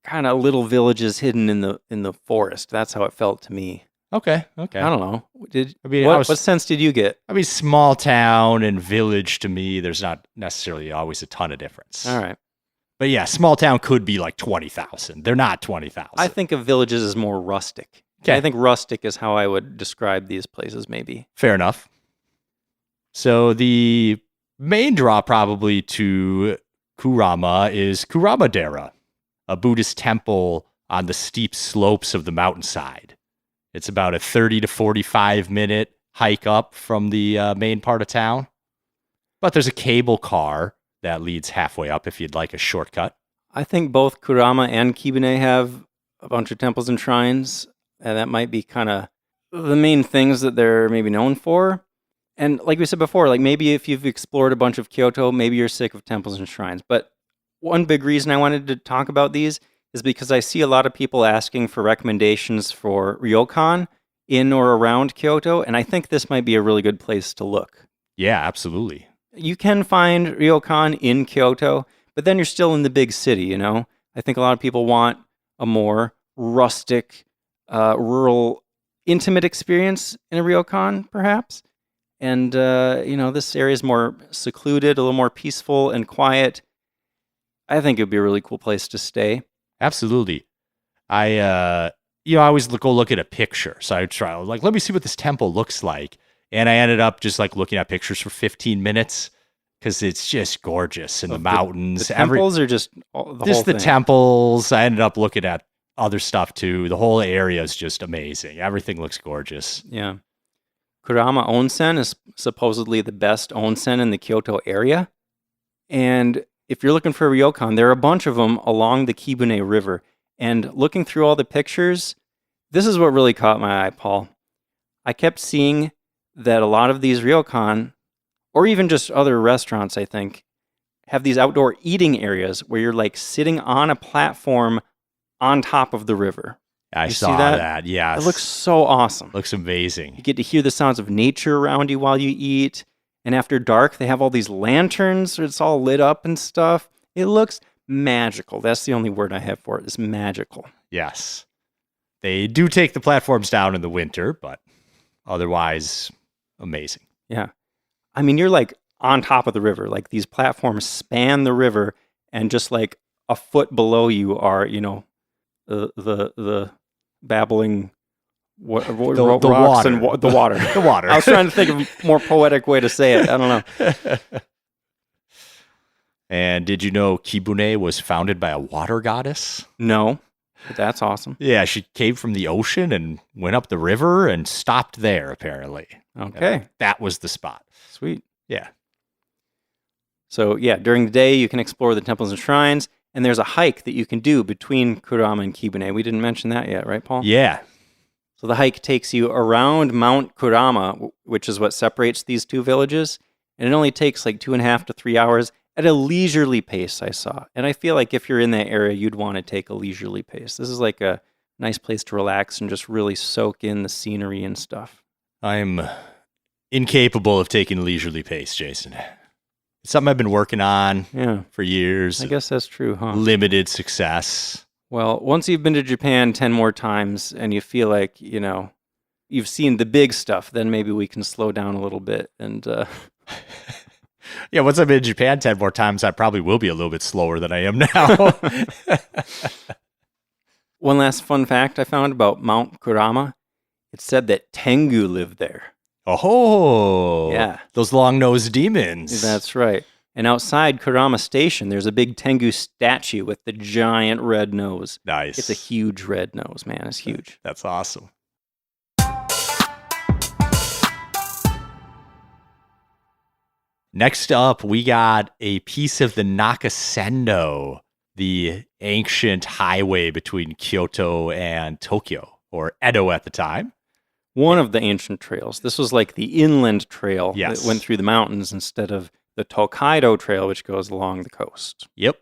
kind of little villages hidden in the forest. That's how it felt to me. Okay. I don't know. What sense did you get? I mean, small town and village to me, there's not necessarily always a ton of difference. All right. But yeah, small town could be like 20,000. They're not 20,000. I think of villages as more rustic. Okay. I think rustic is how I would describe these places, maybe. Fair enough. So the main draw probably to Kurama is Kurama-dera, a Buddhist temple on the steep slopes of the mountainside. It's about a 30 to 45 minute hike up from the main part of town. But there's a cable car that leads halfway up if you'd like a shortcut. I think both Kurama and Kibune have a bunch of temples and shrines, and that might be kind of the main things that they're maybe known for. And like we said before, like maybe if you've explored a bunch of Kyoto, maybe you're sick of temples and shrines. But one big reason I wanted to talk about these is because I see a lot of people asking for recommendations for Ryokan in or around Kyoto, and I think this might be a really good place to look. Yeah, absolutely. You can find Ryokan in Kyoto, but then you're still in the big city, I think a lot of people want a more rustic, rural, intimate experience in a Ryokan, perhaps. And, this area is more secluded, a little more peaceful and quiet. I think it would be a really cool place to stay. Absolutely. I always go look at a picture. So I try, let me see what this temple looks like. And I ended up just looking at pictures for 15 minutes because it's just gorgeous in the mountains. The temples are just the whole the thing. Temples. I ended up looking at other stuff too. The whole area is just amazing. Everything looks gorgeous. Yeah. Kurama Onsen is supposedly the best onsen in the Kyoto area. And if you're looking for a ryokan, there are a bunch of them along the Kibune River. And looking through all the pictures, this is what really caught my eye, Paul. I kept seeing that a lot of these ryokan, or even just other restaurants, I think, have these outdoor eating areas where you're sitting on a platform on top of the river. I saw that. Yes. It looks so awesome. Looks amazing. You get to hear the sounds of nature around you while you eat. And after dark, they have all these lanterns. It's all lit up and stuff. It looks magical. That's the only word I have for it, is magical. Yes. They do take the platforms down in the winter, but otherwise, amazing. Yeah. I mean, you're on top of the river. These platforms span the river, and just a foot below you are, the babbling rocks water. and the water. The water. I was trying to think of a more poetic way to say it. I don't know. And did you know Kibune was founded by a water goddess? No, but that's awesome. Yeah, she came from the ocean and went up the river and stopped there, apparently. Okay. That was the spot. Sweet. Yeah. So, yeah, during the day, you can explore the temples and shrines, and there's a hike that you can do between Kurama and Kibune. We didn't mention that yet, right, Paul? Yeah. So the hike takes you around Mount Kurama, which is what separates these two villages, and it only takes 2.5 to 3 hours at a leisurely pace, I saw. And I feel like if you're in that area, you'd want to take a leisurely pace. This is a nice place to relax and just really soak in the scenery and stuff. I'm incapable of taking a leisurely pace, Jason. It's something I've been working on for years. I guess that's true, huh? Limited success. Well, once you've been to Japan 10 more times and you feel like, you've seen the big stuff, then maybe we can slow down a little bit. And yeah, once I've been to Japan 10 more times, I probably will be a little bit slower than I am now. One last fun fact I found about Mount Kurama. It said that Tengu lived there. Oh, yeah. Those long-nosed demons. That's right. And outside Kurama Station, there's a big Tengu statue with the giant red nose. Nice. It's a huge red nose, man. It's huge. That's awesome. Next up, we got a piece of the Nakasendo, the ancient highway between Kyoto and Tokyo, or Edo at the time. One of the ancient trails. This was like the inland trail Yes. that went through the mountains instead of the Tokaido Trail, which goes along the coast. Yep.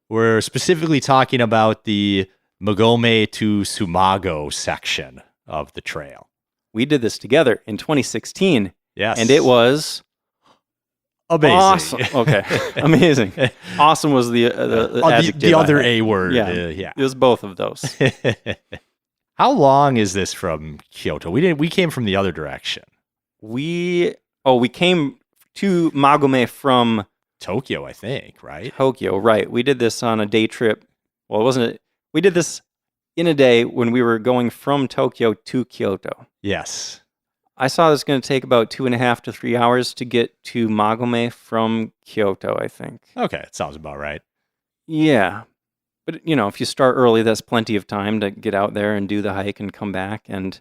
We're specifically talking about the Magome to Tsumago section of the trail. We did this together in 2016. Yes. And it was amazing. Awesome. Okay. Amazing. Awesome was the adjective. The other A word. Yeah. Yeah. It was both of those. How long is this from Kyoto? We came from the other direction. We came to Magome from Tokyo, I think, right? Tokyo, right. We did this on a day trip. Well, it wasn't. We did this in a day when we were going from Tokyo to Kyoto. Yes. I saw this going to take about 2.5 to 3 hours to get to Magome from Kyoto, I think. Okay, it sounds about right. Yeah. But, if you start early, that's plenty of time to get out there and do the hike and come back. And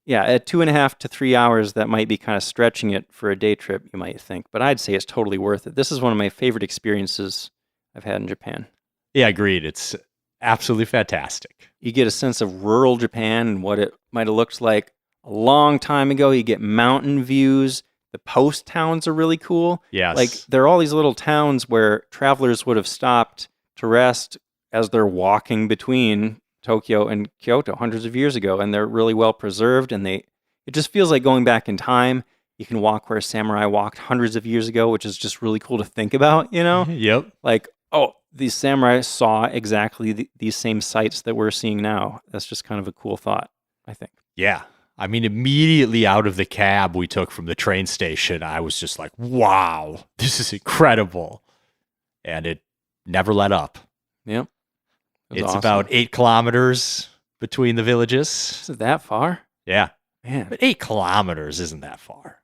yeah, at 2.5 to 3 hours, that might be kind of stretching it for a day trip, you might think. But I'd say it's totally worth it. This is one of my favorite experiences I've had in Japan. Yeah, agreed. It's absolutely fantastic. You get a sense of rural Japan and what it might have looked like a long time ago. You get mountain views. The post towns are really cool. Yes. Like, there are all these little towns where travelers would have stopped to rest as they're walking between Tokyo and Kyoto hundreds of years ago, and they're really well preserved, and it just feels like going back in time. You can walk where a samurai walked hundreds of years ago, which is just really cool to think about, Yep. Like, these samurai saw exactly these same sights that we're seeing now. That's just kind of a cool thought, I think. Yeah. I mean, immediately out of the cab we took from the train station, I was just like, wow, this is incredible. And it never let up. Yep. It's awesome. about 8 kilometers between the villages. Is it that far? Yeah. Man. But 8 kilometers isn't that far.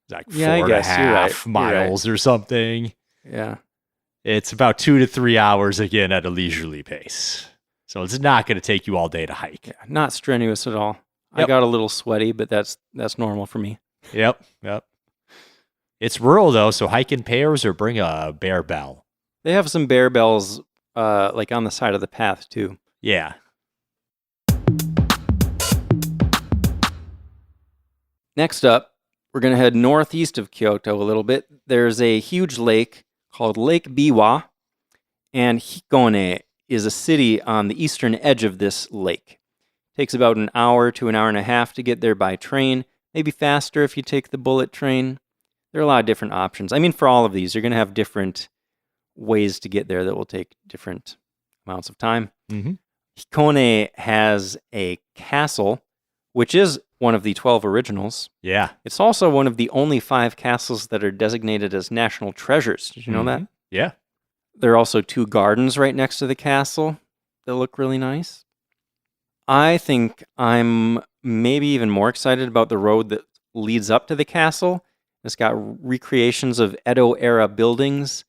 It's like Yeah, I 4.5 guess. You're right. miles or something. Yeah. It's about 2 to 3 hours again at a leisurely pace. So it's not going to take you all day to hike. Yeah. Not strenuous at all. Yep. I got a little sweaty, but that's normal for me. Yep. It's rural though, so hike in pairs or bring a bear bell. They have some bear bells like on the side of the path too. Yeah. Next up, we're going to head northeast of Kyoto a little bit. There's a huge lake called Lake Biwa, and Hikone is a city on the eastern edge of this lake. Takes about an hour to an hour and a half to get there by train, maybe faster if you take the bullet train. There are a lot of different options. I mean, for all of these, you're going to have different ways to get there that will take different amounts of time. Mm-hmm. Hikone has a castle, which is one of the 12 originals. Yeah. It's also one of the only 5 castles that are designated as national treasures. Did you know that? Yeah. There are also 2 gardens right next to the castle that look really nice. I think I'm maybe even more excited about the road that leads up to the castle. It's got recreations of Edo-era buildings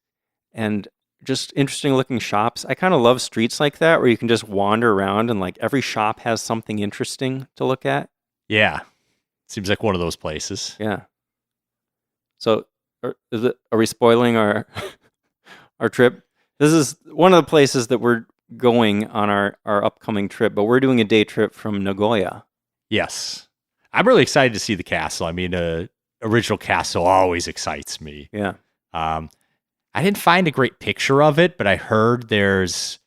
and just interesting looking shops. I kind of love streets like that where you can just wander around and like every shop has something interesting to look at. Yeah. Seems like one of those places. Yeah. So are we spoiling our trip? This is one of the places that we're going on our upcoming trip, but we're doing a day trip from Nagoya. Yes. I'm really excited to see the castle. I mean, original castle always excites me. Yeah. I didn't find a great picture of it, but I heard there's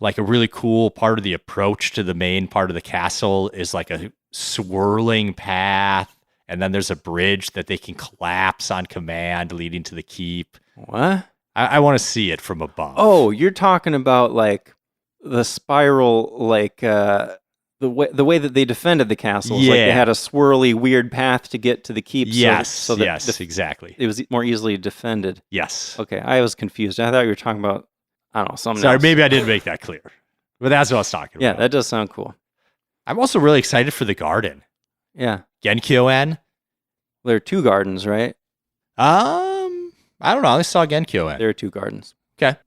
like a really cool part of the approach to the main part of the castle is like a swirling path, and then there's a bridge that they can collapse on command leading to the keep. What? I want to see it from above. Oh, you're talking about like the spiral, like the way that they defended the castles. Yeah. Like they had a swirly, weird path to get to the keep. Yes, so that yes, exactly. It was more easily defended. Yes. Okay, I was confused. I thought you were talking about, I don't know, something Sorry, else. maybe I didn't make that clear. But that's what I was talking Yeah, about. that does sound cool. I'm also really excited for the garden. Yeah. Genkyoen. There are 2 gardens, right? I don't know. I saw Genkyoen. There are 2 gardens. Okay.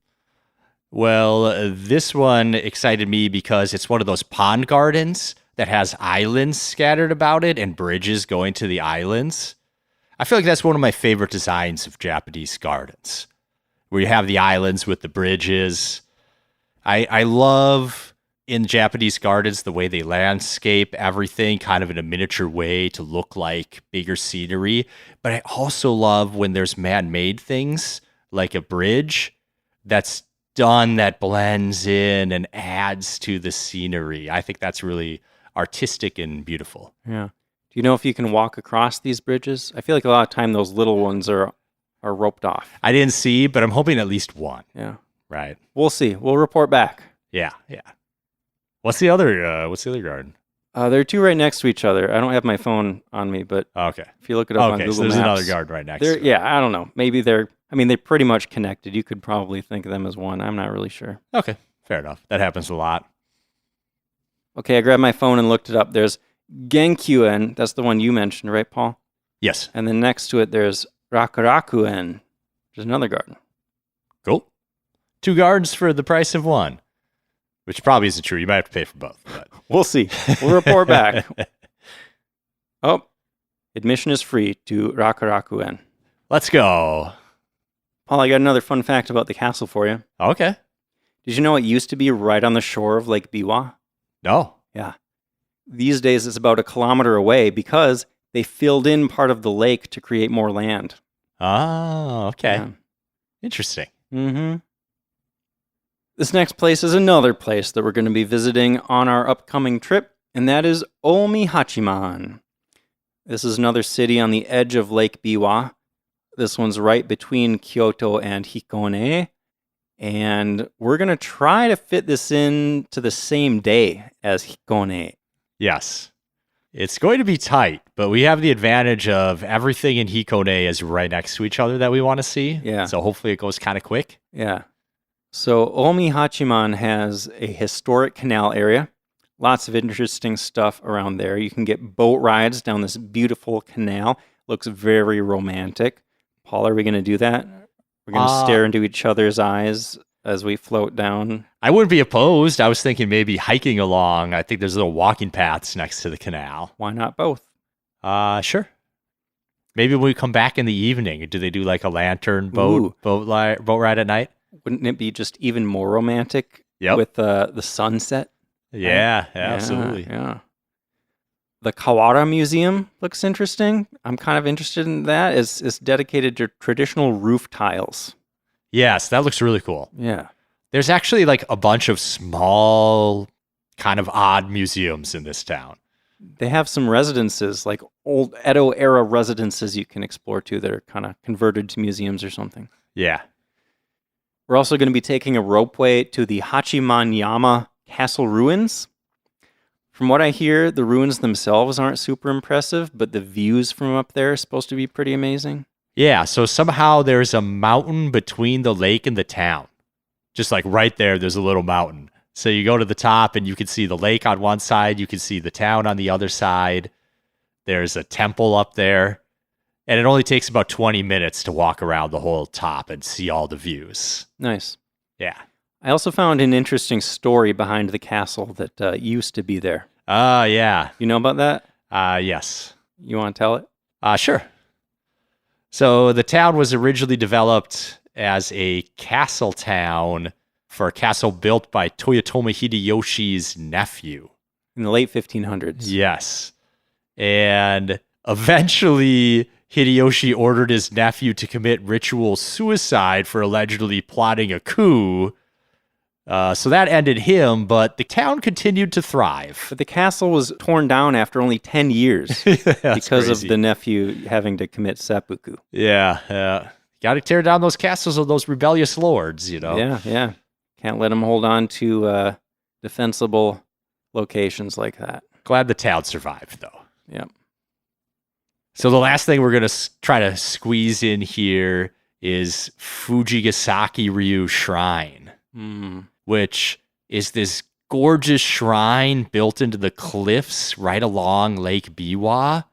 Well, this one excited me because it's one of those pond gardens that has islands scattered about it and bridges going to the islands. I feel like that's one of my favorite designs of Japanese gardens, where you have the islands with the bridges. I love in Japanese gardens the way they landscape everything kind of in a miniature way to look like bigger scenery. But I also love when there's man-made things like a bridge that's done that blends in and adds to the scenery. I think that's really artistic and beautiful. Yeah. Do you know if you can walk across these bridges? I feel like a lot of time those little ones are roped off. I didn't see, but I'm hoping at least one. Yeah. Right. We'll see. We'll report back. Yeah. What's the other garden? There are 2 right next to each other. I don't have my phone on me, but Okay. if you look it up on Okay, Google so there's Maps, another garden right next to it. Yeah, I don't know. Maybe they're pretty much connected. You could probably think of them as one. I'm not really sure. Okay, fair enough. That happens a lot. Okay, I grabbed my phone and looked it up. There's Genkyoen. That's the one you mentioned, right, Paul? Yes. And then next to it, there's Rakurakuen. There's another garden. Cool. 2 gardens for the price of one, which probably isn't true. You might have to pay for both. But. We'll see. We'll report back. Oh, admission is free to Rakurakuen. Let's go. Paul, I got another fun fact about the castle for you. Okay. Did you know it used to be right on the shore of Lake Biwa? No. Yeah. These days it's about 1 kilometer away because they filled in part of the lake to create more land. Oh, okay. Yeah. Interesting. Mm-hmm. This next place is another place that we're going to be visiting on our upcoming trip, and that is Omi Hachiman. This is another city on the edge of Lake Biwa. This one's right between Kyoto and Hikone, and we're going to try to fit this in to the same day as Hikone. Yes. It's going to be tight, but we have the advantage of everything in Hikone is right next to each other that we want to see. Yeah. So hopefully it goes kind of quick. Yeah. So Omi Hachiman has a historic canal area. Lots of interesting stuff around there. You can get boat rides down this beautiful canal. Looks very romantic. Paul, are we going to do that? We're going to stare into each other's eyes as we float down. I wouldn't be opposed. I was thinking maybe hiking along. I think there's little walking paths next to the canal. Why not both? Sure. Maybe when we come back in the evening, do they do like a lantern boat ride at night? Wouldn't it be just even more romantic with the sunset? Yeah, absolutely. Yeah. The Kawara Museum looks interesting. I'm kind of interested in that. It's dedicated to traditional roof tiles. Yes, that looks really cool. Yeah. There's actually like a bunch of small, kind of odd museums in this town. They have some residences, like old Edo-era residences you can explore too that are kind of converted to museums or something. Yeah. We're also going to be taking a ropeway to the Hachimanyama Castle ruins. From what I hear, the ruins themselves aren't super impressive, but the views from up there are supposed to be pretty amazing. Yeah, so somehow there's a mountain between the lake and the town. Just like right there's a little mountain. So you go to the top and you can see the lake on one side, you can see the town on the other side. There's a temple up there. And it only takes about 20 minutes to walk around the whole top and see all the views. Nice. Yeah. I also found an interesting story behind the castle that used to be there. Yeah. You know about that? Yes. You want to tell it? Sure. So the town was originally developed as a castle town for a castle built by Toyotomi Hideyoshi's nephew. In the late 1500s. Yes. And eventually Hideyoshi ordered his nephew to commit ritual suicide for allegedly plotting a coup. So that ended him, but the town continued to thrive. But the castle was torn down after only 10 years because of the nephew having to commit seppuku. Yeah. Got to tear down those castles of those rebellious lords, you know? Yeah. Can't let them hold on to defensible locations like that. Glad the town survived, though. Yep. So the last thing we're going to try to squeeze in here is Fujigasaki Ryu Shrine, which is this gorgeous shrine built into the cliffs right along Lake Biwa.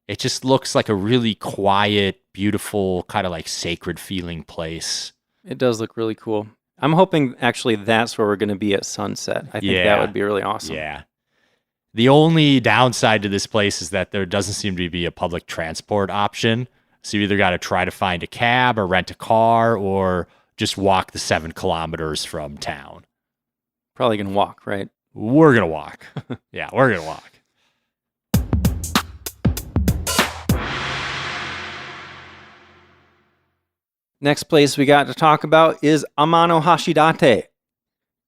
It just looks like a really quiet, beautiful, kind of like sacred feeling place. It does look really cool. I'm hoping actually that's where we're going to be at sunset. I think that would be really awesome. Yeah. The only downside to this place is that there doesn't seem to be a public transport option. So you either got to try to find a cab or rent a car or just walk the 7 kilometers from town. Probably going to walk, right? We're going to walk. Yeah, we're going to walk. Next place we got to talk about is Amanohashidate.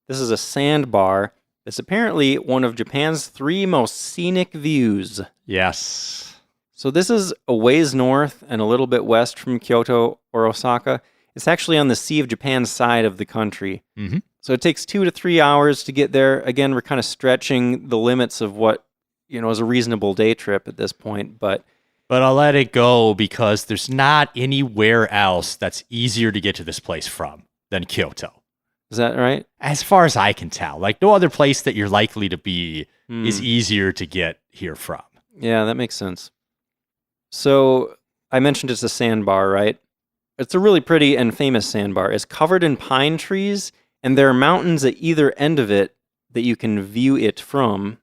This is a sandbar that's apparently one of Japan's 3 most scenic views. Yes. So this is a ways north and a little bit west from Kyoto or Osaka. It's actually on the Sea of Japan side of the country. Mm-hmm. So it takes 2 to 3 hours to get there. Again, we're kind of stretching the limits of what, is a reasonable day trip at this point, But I'll let it go because there's not anywhere else that's easier to get to this place from than Kyoto. Is that right? As far as I can tell. Like, no other place that you're likely to be is easier to get here from. Yeah, that makes sense. So, I mentioned it's a sandbar, right? It's a really pretty and famous sandbar. It's covered in pine trees, and there are mountains at either end of it that you can view it from.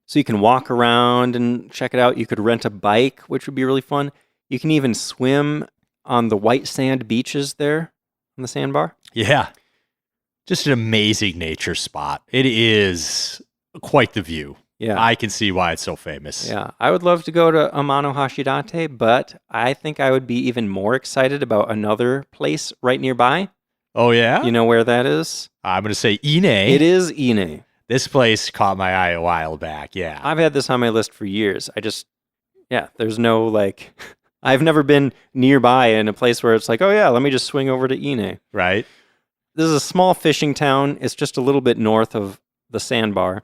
So you can walk around and check it out. You could rent a bike, which would be really fun. You can even swim on the white sand beaches there on the sandbar. Yeah. Just an amazing nature spot. It is quite the view. Yeah. I can see why it's so famous. Yeah. I would love to go to Amanohashidate, but I think I would be even more excited about another place right nearby. Oh, yeah? You know where that is? I'm going to say Ine. It is Ine. This place caught my eye a while back, yeah. I've had this on my list for years. There's no I've never been nearby in a place where it's like, oh yeah, let me just swing over to Ine. Right. This is a small fishing town. It's just a little bit north of the sandbar.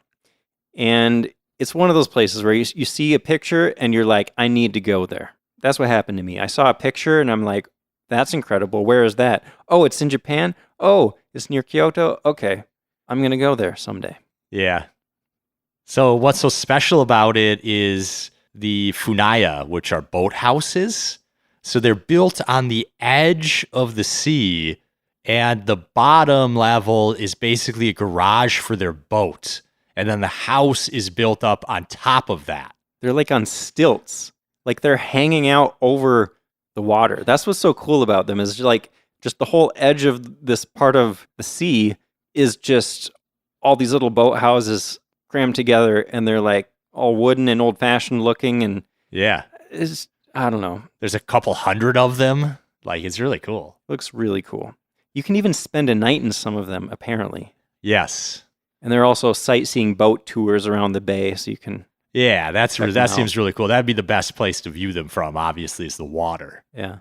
And it's one of those places where you see a picture and you're like, I need to go there. That's what happened to me. I saw a picture and I'm like, that's incredible. Where is that? Oh, it's in Japan? Oh, it's near Kyoto? Okay, I'm going to go there someday. Yeah. So what's so special about it is the funaya, which are boathouses. So they're built on the edge of the sea, and the bottom level is basically a garage for their boat. And then the house is built up on top of that. They're like on stilts. Like they're hanging out over the water. That's what's so cool about them is just the whole edge of this part of the sea is just all these little boat houses crammed together, and they're like all wooden and old-fashioned looking, and yeah, I don't know. There's a couple hundred of them. Like, it's really cool. Looks really cool. You can even spend a night in some of them, apparently. Yes. And there are also sightseeing boat tours around the bay, so you can. Yeah, that seems really cool. That'd be the best place to view them from, obviously, is the water. Yeah.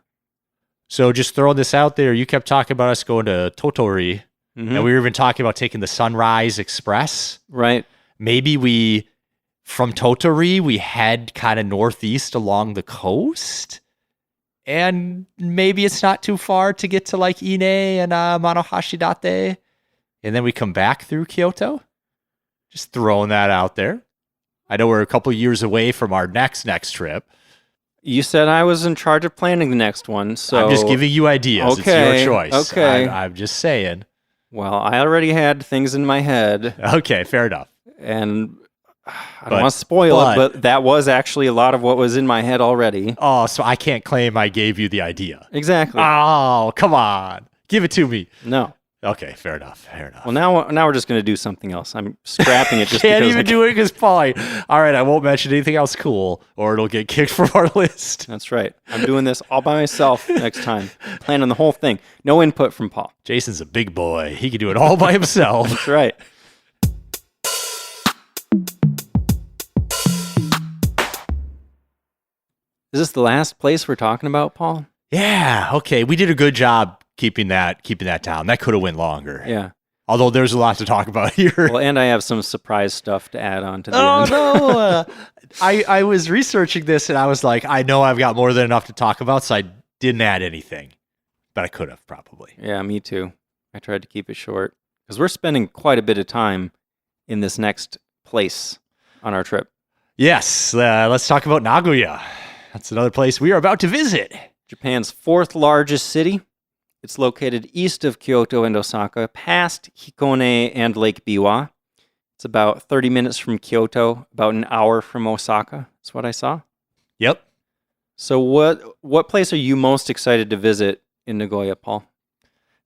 So just throwing this out there, you kept talking about us going to Tottori. Mm-hmm. And we were even talking about taking the Sunrise Express. Right. Maybe from Tottori, we head kind of northeast along the coast. And maybe it's not too far to get to like Ine and Amanohashidate. And then we come back through Kyoto. Just throwing that out there. I know we're a couple years away from our next trip. You said I was in charge of planning the next one, so... I'm just giving you ideas. Okay, it's your choice. Okay. I'm just saying. Well, I already had things in my head. Okay, fair enough. And I don't want to spoil it, but that was actually a lot of what was in my head already. Oh, so I can't claim I gave you the idea. Exactly. Oh, come on. Give it to me. No. Okay, fair enough. Well, now we're just going to do something else. I'm scrapping it just can't because... even do it because Paul. All right, I won't mention anything else cool or it'll get kicked from our list. That's right. I'm doing this all by myself next time. Planning the whole thing. No input from Paul. Jason's a big boy. He can do it all by himself. That's right. Is this the last place we're talking about, Paul? Yeah. Okay. We did a good job keeping that down. That could have went longer. Yeah. Although there's a lot to talk about here. Well, and I have some surprise stuff to add on to the end. Oh, no. I was researching this and I was like, I know I've got more than enough to talk about, so I didn't add anything. But I could have probably. Yeah, me too. I tried to keep it short because we're spending quite a bit of time in this next place on our trip? Yes, let's talk about Nagoya. That's another place we are about to visit. Japan's fourth largest city. It's located east of Kyoto and Osaka, past Hikone and Lake Biwa. It's about 30 minutes from Kyoto, about an hour from Osaka. That's what I saw. Yep. So what place are you most excited to visit in Nagoya, Paul?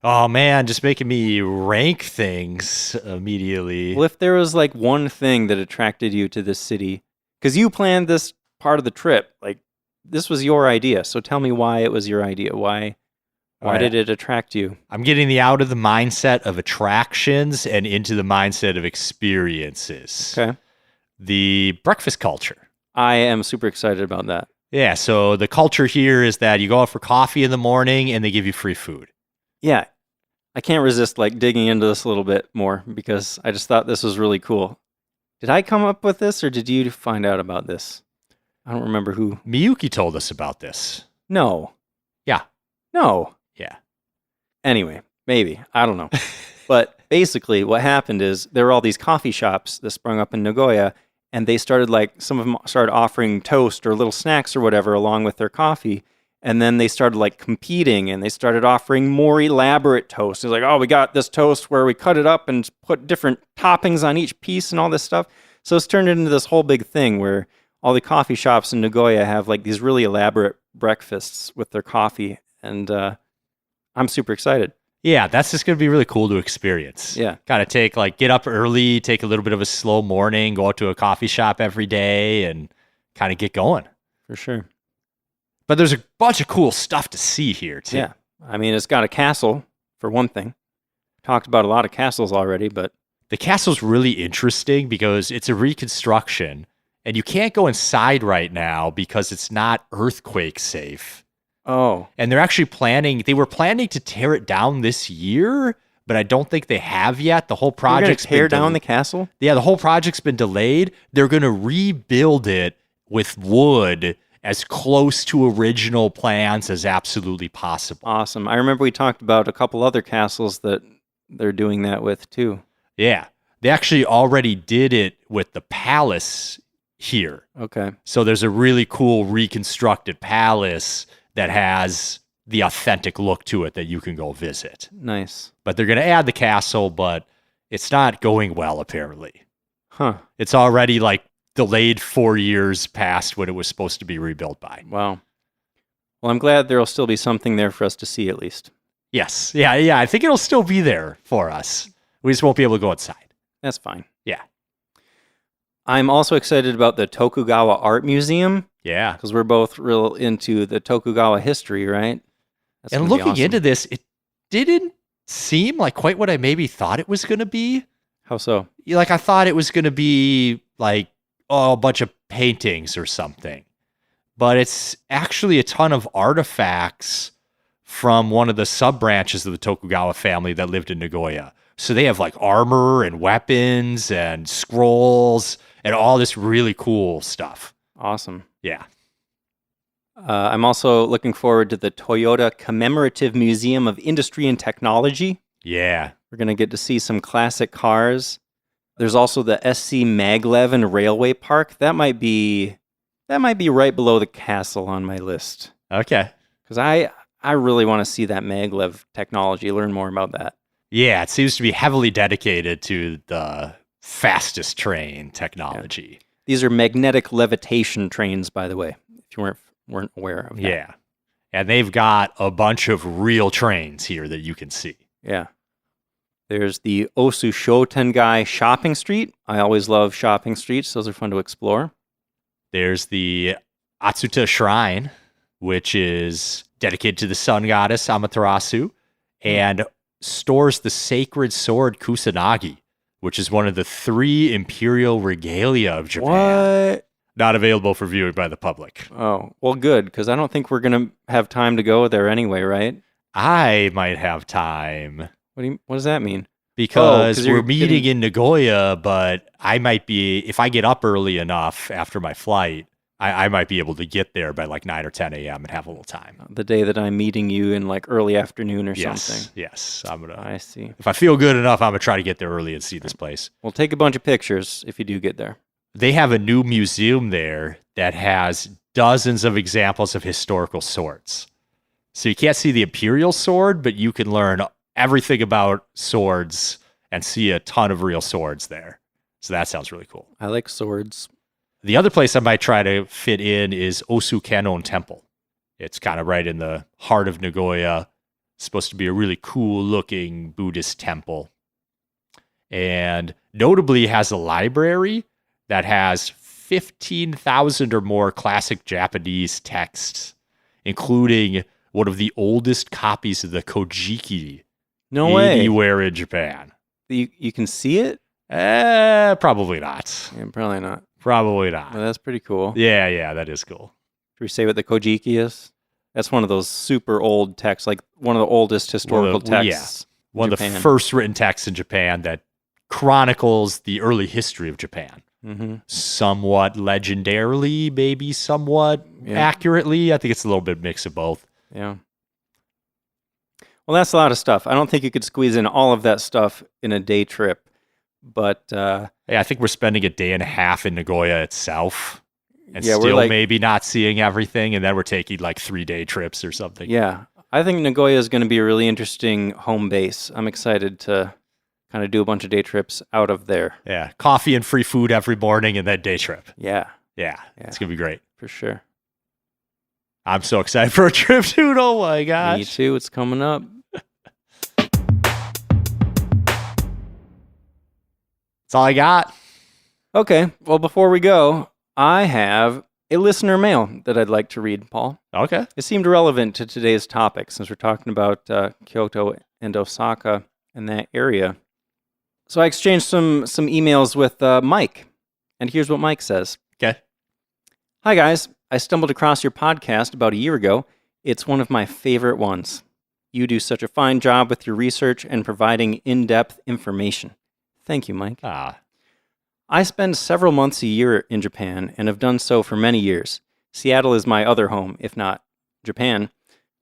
Oh, man, just making me rank things immediately. Well, if there was like one thing that attracted you to this city, because you planned this part of the trip, like this was your idea. So tell me why it was your idea. Why did it attract you? I'm getting out of the mindset of attractions and into the mindset of experiences. Okay. The breakfast culture. I am super excited about that. Yeah, so the culture here is that you go out for coffee in the morning and they give you free food. Yeah. I can't resist like digging into this a little bit more because I just thought this was really cool. Did I come up with this or did you find out about this? I don't remember who. Miyuki told us about this. No. Yeah. No. Yeah. Anyway, maybe. I don't know. But basically what happened is there were all these coffee shops that sprung up in Nagoya, and they started some of them started offering toast or little snacks or whatever along with their coffee. And then they started like competing and they started offering more elaborate toast. It's like, oh, we got this toast where we cut it up and put different toppings on each piece and all this stuff. So it's turned into this whole big thing where all the coffee shops in Nagoya have like these really elaborate breakfasts with their coffee. And I'm super excited. Yeah, that's just going to be really cool to experience. Yeah. Got to get up early, take a little bit of a slow morning, go out to a coffee shop every day and kind of get going. For sure. But there's a bunch of cool stuff to see here, too. Yeah. I mean, it's got a castle, for one thing. Talked about a lot of castles already, but... The castle's really interesting because it's a reconstruction, and you can't go inside right now because it's not earthquake safe. Oh. And they were planning to tear it down this year, but I don't think they have yet. The whole project's tear down the castle? Yeah, the whole project's been delayed. They're going to rebuild it with wood as close to original plans as absolutely possible. Awesome. I remember we talked about a couple other castles that they're doing that with too. Yeah. They actually already did it with the palace here. Okay. So there's a really cool reconstructed palace that has the authentic look to it that you can go visit. Nice. But they're going to add the castle, but it's not going well, apparently. Huh. It's already delayed 4 years past when it was supposed to be rebuilt by. Wow. Well, I'm glad there'll still be something there for us to see at least. Yes. Yeah. I think it'll still be there for us. We just won't be able to go outside. That's fine. Yeah. I'm also excited about the Tokugawa Art Museum. Yeah. Because we're both real into the Tokugawa history, right? That's and looking into this, it didn't seem like quite what I maybe thought it was going to be. How so? I thought it was going to be a bunch of paintings or something. But it's actually a ton of artifacts from one of the sub-branches of the Tokugawa family that lived in Nagoya. So they have armor and weapons and scrolls and all this really cool stuff. Awesome. Yeah. I'm also looking forward to the Toyota Commemorative Museum of Industry and Technology. Yeah. We're going to get to see some classic cars. There's also the SC Maglev Railway Park. That might be right below the castle on my list. Okay. Because I really want to see that maglev technology, learn more about that. Yeah, it seems to be heavily dedicated to the fastest train technology. Yeah. These are magnetic levitation trains, by the way, if you weren't aware of that. Yeah. And they've got a bunch of real trains here that you can see. Yeah. There's the Osu Shotengai shopping street. I always love shopping streets. Those are fun to explore. There's the Atsuta Shrine, which is dedicated to the sun goddess Amaterasu, and stores the sacred sword Kusanagi, which is one of the 3 imperial regalia of Japan. What? Not available for viewing by the public. Oh, well, good, because I don't think we're going to have time to go there anyway, right? I might have time. What does that mean? Because we're meeting in Nagoya, but I might be, if I get up early enough after my flight, I might be able to get there by like 9 or 10 a.m. and have a little time. The day that I'm meeting you in like early afternoon or something. Yes. I see. If I feel good enough, I'm going to try to get there early and see this place. We'll take a bunch of pictures if you do get there. They have a new museum there that has dozens of examples of historical swords. So you can't see the imperial sword, but you can learn everything about swords and see a ton of real swords there. So that sounds really cool. I like swords. The other place I might try to fit in is Osukenon Temple. It's kind of right in the heart of Nagoya. It's supposed to be a really cool looking Buddhist temple. And notably has a library that has 15,000 or more classic Japanese texts, including one of the oldest copies of the Kojiki anywhere in Japan. You can see it? Probably not. Yeah, probably not. Probably not. Well, that's pretty cool. Yeah, that is cool. Should we say what the Kojiki is? That's one of those super old texts, like one of the oldest historical texts. Yeah. One of the first written texts in Japan that chronicles the early history of Japan. Mm-hmm. Somewhat legendarily, maybe somewhat accurately. I think it's a little bit mix of both. Yeah. Well, that's a lot of stuff. I don't think you could squeeze in all of that stuff in a day trip. But I think we're spending a day and a half in Nagoya itself and we're still like, maybe not seeing everything. And then we're taking like 3-day trips or something. Yeah. I think Nagoya is going to be a really interesting home base. I'm excited to kind of do a bunch of day trips out of there. Yeah. Coffee and free food every morning and then day trip. Yeah. It's going to be great. For sure. I'm so excited for a trip, dude. Oh my gosh. Me too. It's coming up. That's all I got. Okay. Well, before we go, I have a listener mail that I'd like to read, Paul. Okay. It seemed relevant to today's topic since we're talking about Kyoto and Osaka and that area. So I exchanged some emails with Mike, and here's what Mike says. Okay. Hi, guys. I stumbled across your podcast about a year ago. It's one of my favorite ones. You do such a fine job with your research and providing in-depth information. Thank you, Mike. I spend several months a year in Japan and have done so for many years. Seattle is my other home, if not Japan.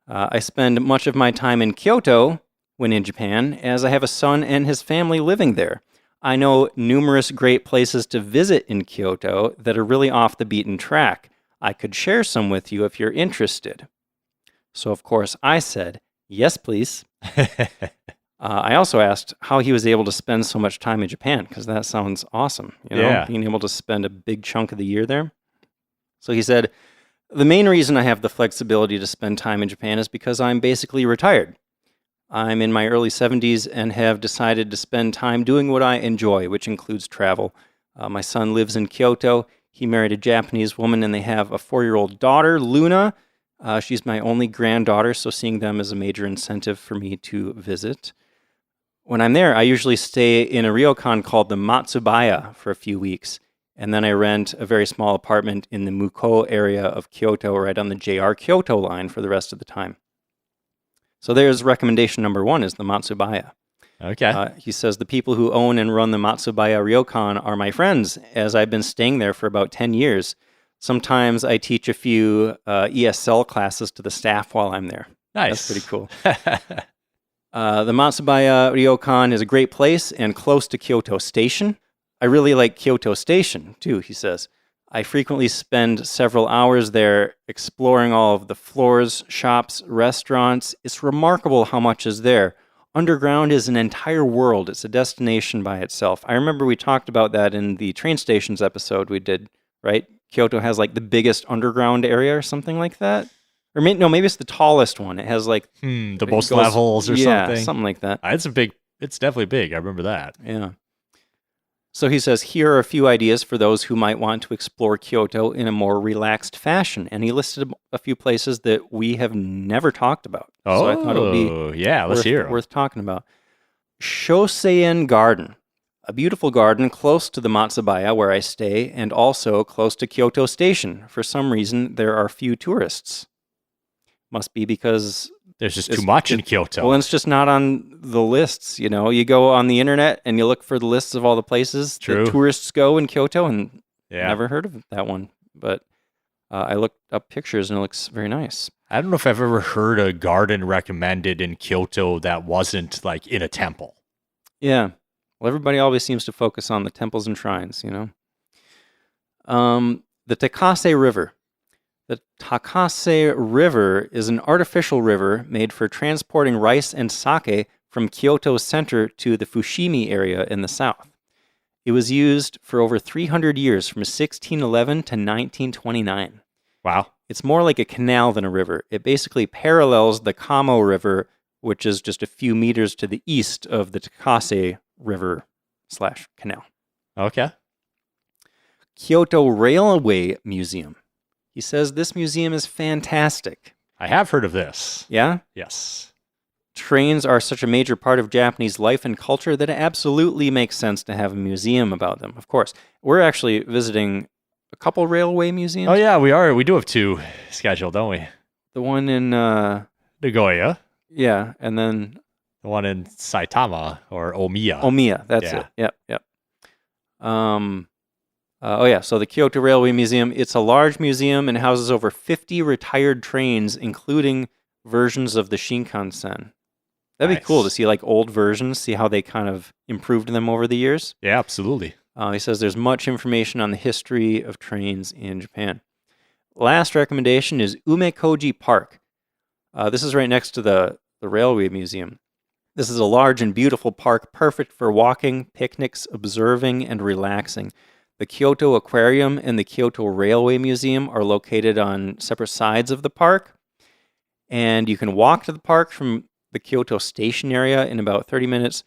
I spend much of my time in Kyoto when in Japan, as I have a son and his family living there. I know numerous great places to visit in Kyoto that are really off the beaten track. I could share some with you if you're interested. So, of course, I said, yes, please. I also asked how he was able to spend so much time in Japan, because that sounds awesome, being able to spend a big chunk of the year there. So he said, the main reason I have the flexibility to spend time in Japan is because I'm basically retired. I'm in my early 70s and have decided to spend time doing what I enjoy, which includes travel. My son lives in Kyoto. He married a Japanese woman, and they have a 4-year-old daughter, Luna. She's my only granddaughter, so seeing them is a major incentive for me to visit. When I'm there, I usually stay in a Ryokan called the Matsubaya for a few weeks, and then I rent a very small apartment in the Muko area of Kyoto, right on the JR Kyoto line for the rest of the time. So there's recommendation number 1 is the Matsubaya. Okay. He says, the people who own and run the Matsubaya Ryokan are my friends, as I've been staying there for about 10 years. Sometimes I teach a few ESL classes to the staff while I'm there. Nice. That's pretty cool. The Matsubaya Ryokan is a great place and close to Kyoto Station. I really like Kyoto Station, too, he says. I frequently spend several hours there exploring all of the floors, shops, restaurants. It's remarkable how much is there. Underground is an entire world. It's a destination by itself. I remember we talked about that in the train stations episode we did, right? Kyoto has like the biggest underground area or something like that. Or maybe it's the tallest one. It has like the most levels or something. Yeah, something like that. It's definitely big. I remember that. Yeah. So he says, here are a few ideas for those who might want to explore Kyoto in a more relaxed fashion. And he listed a few places that we have never talked about. So I thought it would be let's hear worth talking about. Shoseien Garden, a beautiful garden close to the Matsubaya where I stay and also close to Kyoto Station. For some reason, there are few tourists. Must be because there's just too much in Kyoto. Well, it's just not on the lists, You go on the internet and you look for the lists of all the places that tourists go in Kyoto, and never heard of that one. But I looked up pictures and it looks very nice. I don't know if I've ever heard a garden recommended in Kyoto that wasn't like in a temple. Yeah. Well, everybody always seems to focus on the temples and shrines, you know. The Takase River. The Takase River is an artificial river made for transporting rice and sake from Kyoto's center to the Fushimi area in the south. It was used for over 300 years, from 1611 to 1929. Wow. It's more like a canal than a river. It basically parallels the Kamo River, which is just a few meters to the east of the Takase River / canal. Okay. Kyoto Railway Museum. He says this museum is fantastic. I have heard of this. Yeah? Yes. Trains are such a major part of Japanese life and culture that it absolutely makes sense to have a museum about them, of course. We're actually visiting a couple railway museums. Oh, yeah, we are. We do have 2 scheduled, don't we? The one in... Nagoya. Yeah, and then... The one in Saitama, or Omiya. Omiya, that's it. Yep. So the Kyoto Railway Museum, it's a large museum and houses over 50 retired trains, including versions of the Shinkansen. That'd be cool to see like old versions, see how they kind of improved them over the years. Yeah, absolutely. He says there's much information on the history of trains in Japan. Last recommendation is Umekoji Park. This is right next to the Railway Museum. This is a large and beautiful park, perfect for walking, picnics, observing, and relaxing. The Kyoto Aquarium and the Kyoto Railway Museum are located on separate sides of the park, and you can walk to the park from the Kyoto Station area in about 30 minutes,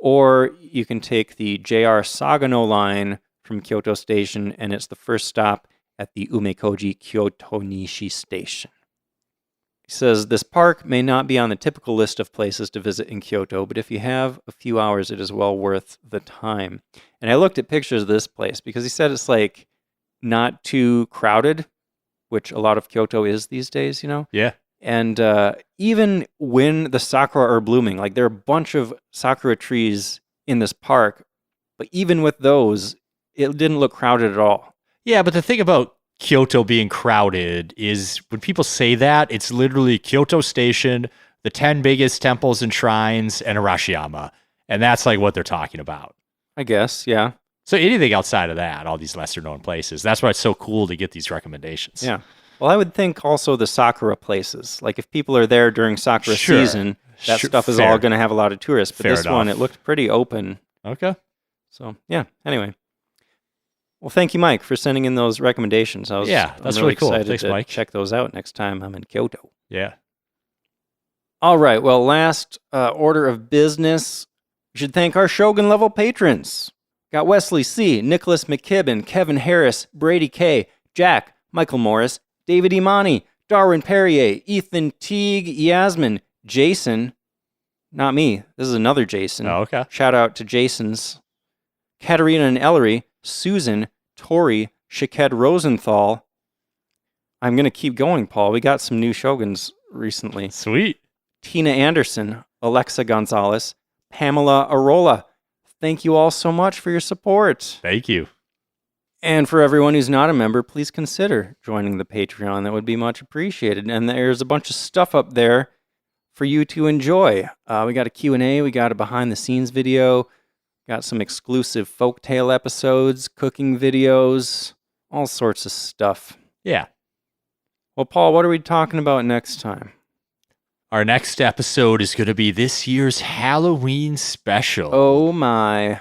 or you can take the JR Sagano line from Kyoto Station, and it's the first stop at the Umekoji Kyoto Nishi Station. He says, this park may not be on the typical list of places to visit in Kyoto, but if you have a few hours, it is well worth the time. And I looked at pictures of this place because he said it's like not too crowded, which a lot of Kyoto is these days, you know? Yeah. And even when the sakura are blooming, like there are a bunch of sakura trees in this park, but even with those, it didn't look crowded at all. Yeah, but the thing about Kyoto being crowded is when people say that, it's literally Kyoto Station, the 10 biggest temples and shrines, and Arashiyama. And that's like what they're talking about. I guess, yeah. So anything outside of that, all these lesser known places, that's why it's so cool to get these recommendations. Yeah. Well, I would think also the sakura places. Like if people are there during sakura season, that stuff is all going to have a lot of tourists. But this one, it looked pretty open. Okay. So, yeah. Anyway. Well, thank you, Mike, for sending in those recommendations. That's I'm really cool. Excited Thanks, to Mike. Check those out next time I'm in Kyoto. Yeah. All right. Well, last order of business. We should thank our Shogun level patrons. Got Wesley C., Nicholas McKibben, Kevin Harris, Brady K., Jack, Michael Morris, David Imani, Darwin Perrier, Ethan Teague, Yasmin, Jason. Not me. This is another Jason. Oh, okay. Shout out to Jasons. Katerina and Ellery, Susan, Tori, Shaked Rosenthal. I'm going to keep going, Paul. We got some new Shoguns recently. Sweet. Tina Anderson, Alexa Gonzalez, Pamela Arola. Thank you all so much for your support. Thank you. And for everyone who's not a member, please consider joining the Patreon. That would be much appreciated. And there's a bunch of stuff up there for you to enjoy. We got a Q&A. We got a behind-the-scenes video. Got some exclusive folktale episodes, cooking videos, all sorts of stuff. Yeah. Well, Paul, what are we talking about next time? Our next episode is going to be this year's Halloween special. Oh, my.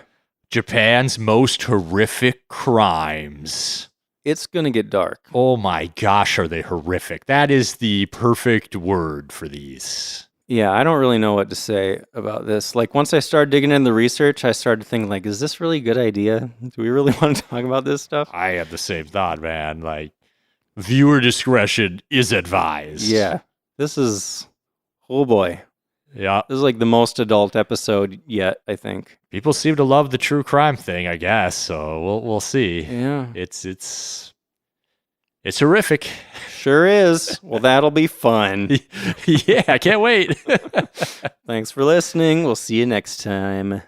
Japan's most horrific crimes. It's going to get dark. Oh, my gosh, are they horrific. That is the perfect word for these. Yeah, I don't really know what to say about this. Like, once I started digging in the research, I started thinking, like, is this really a good idea? Do we really want to talk about this stuff? I had the same thought, man. Like, viewer discretion is advised. Yeah. This is, oh boy. Yeah. This is like the most adult episode yet, I think. People seem to love the true crime thing, I guess, so we'll see. Yeah. It's horrific. Sure is. Well, that'll be fun. Yeah, I can't wait. Thanks for listening. We'll see you next time.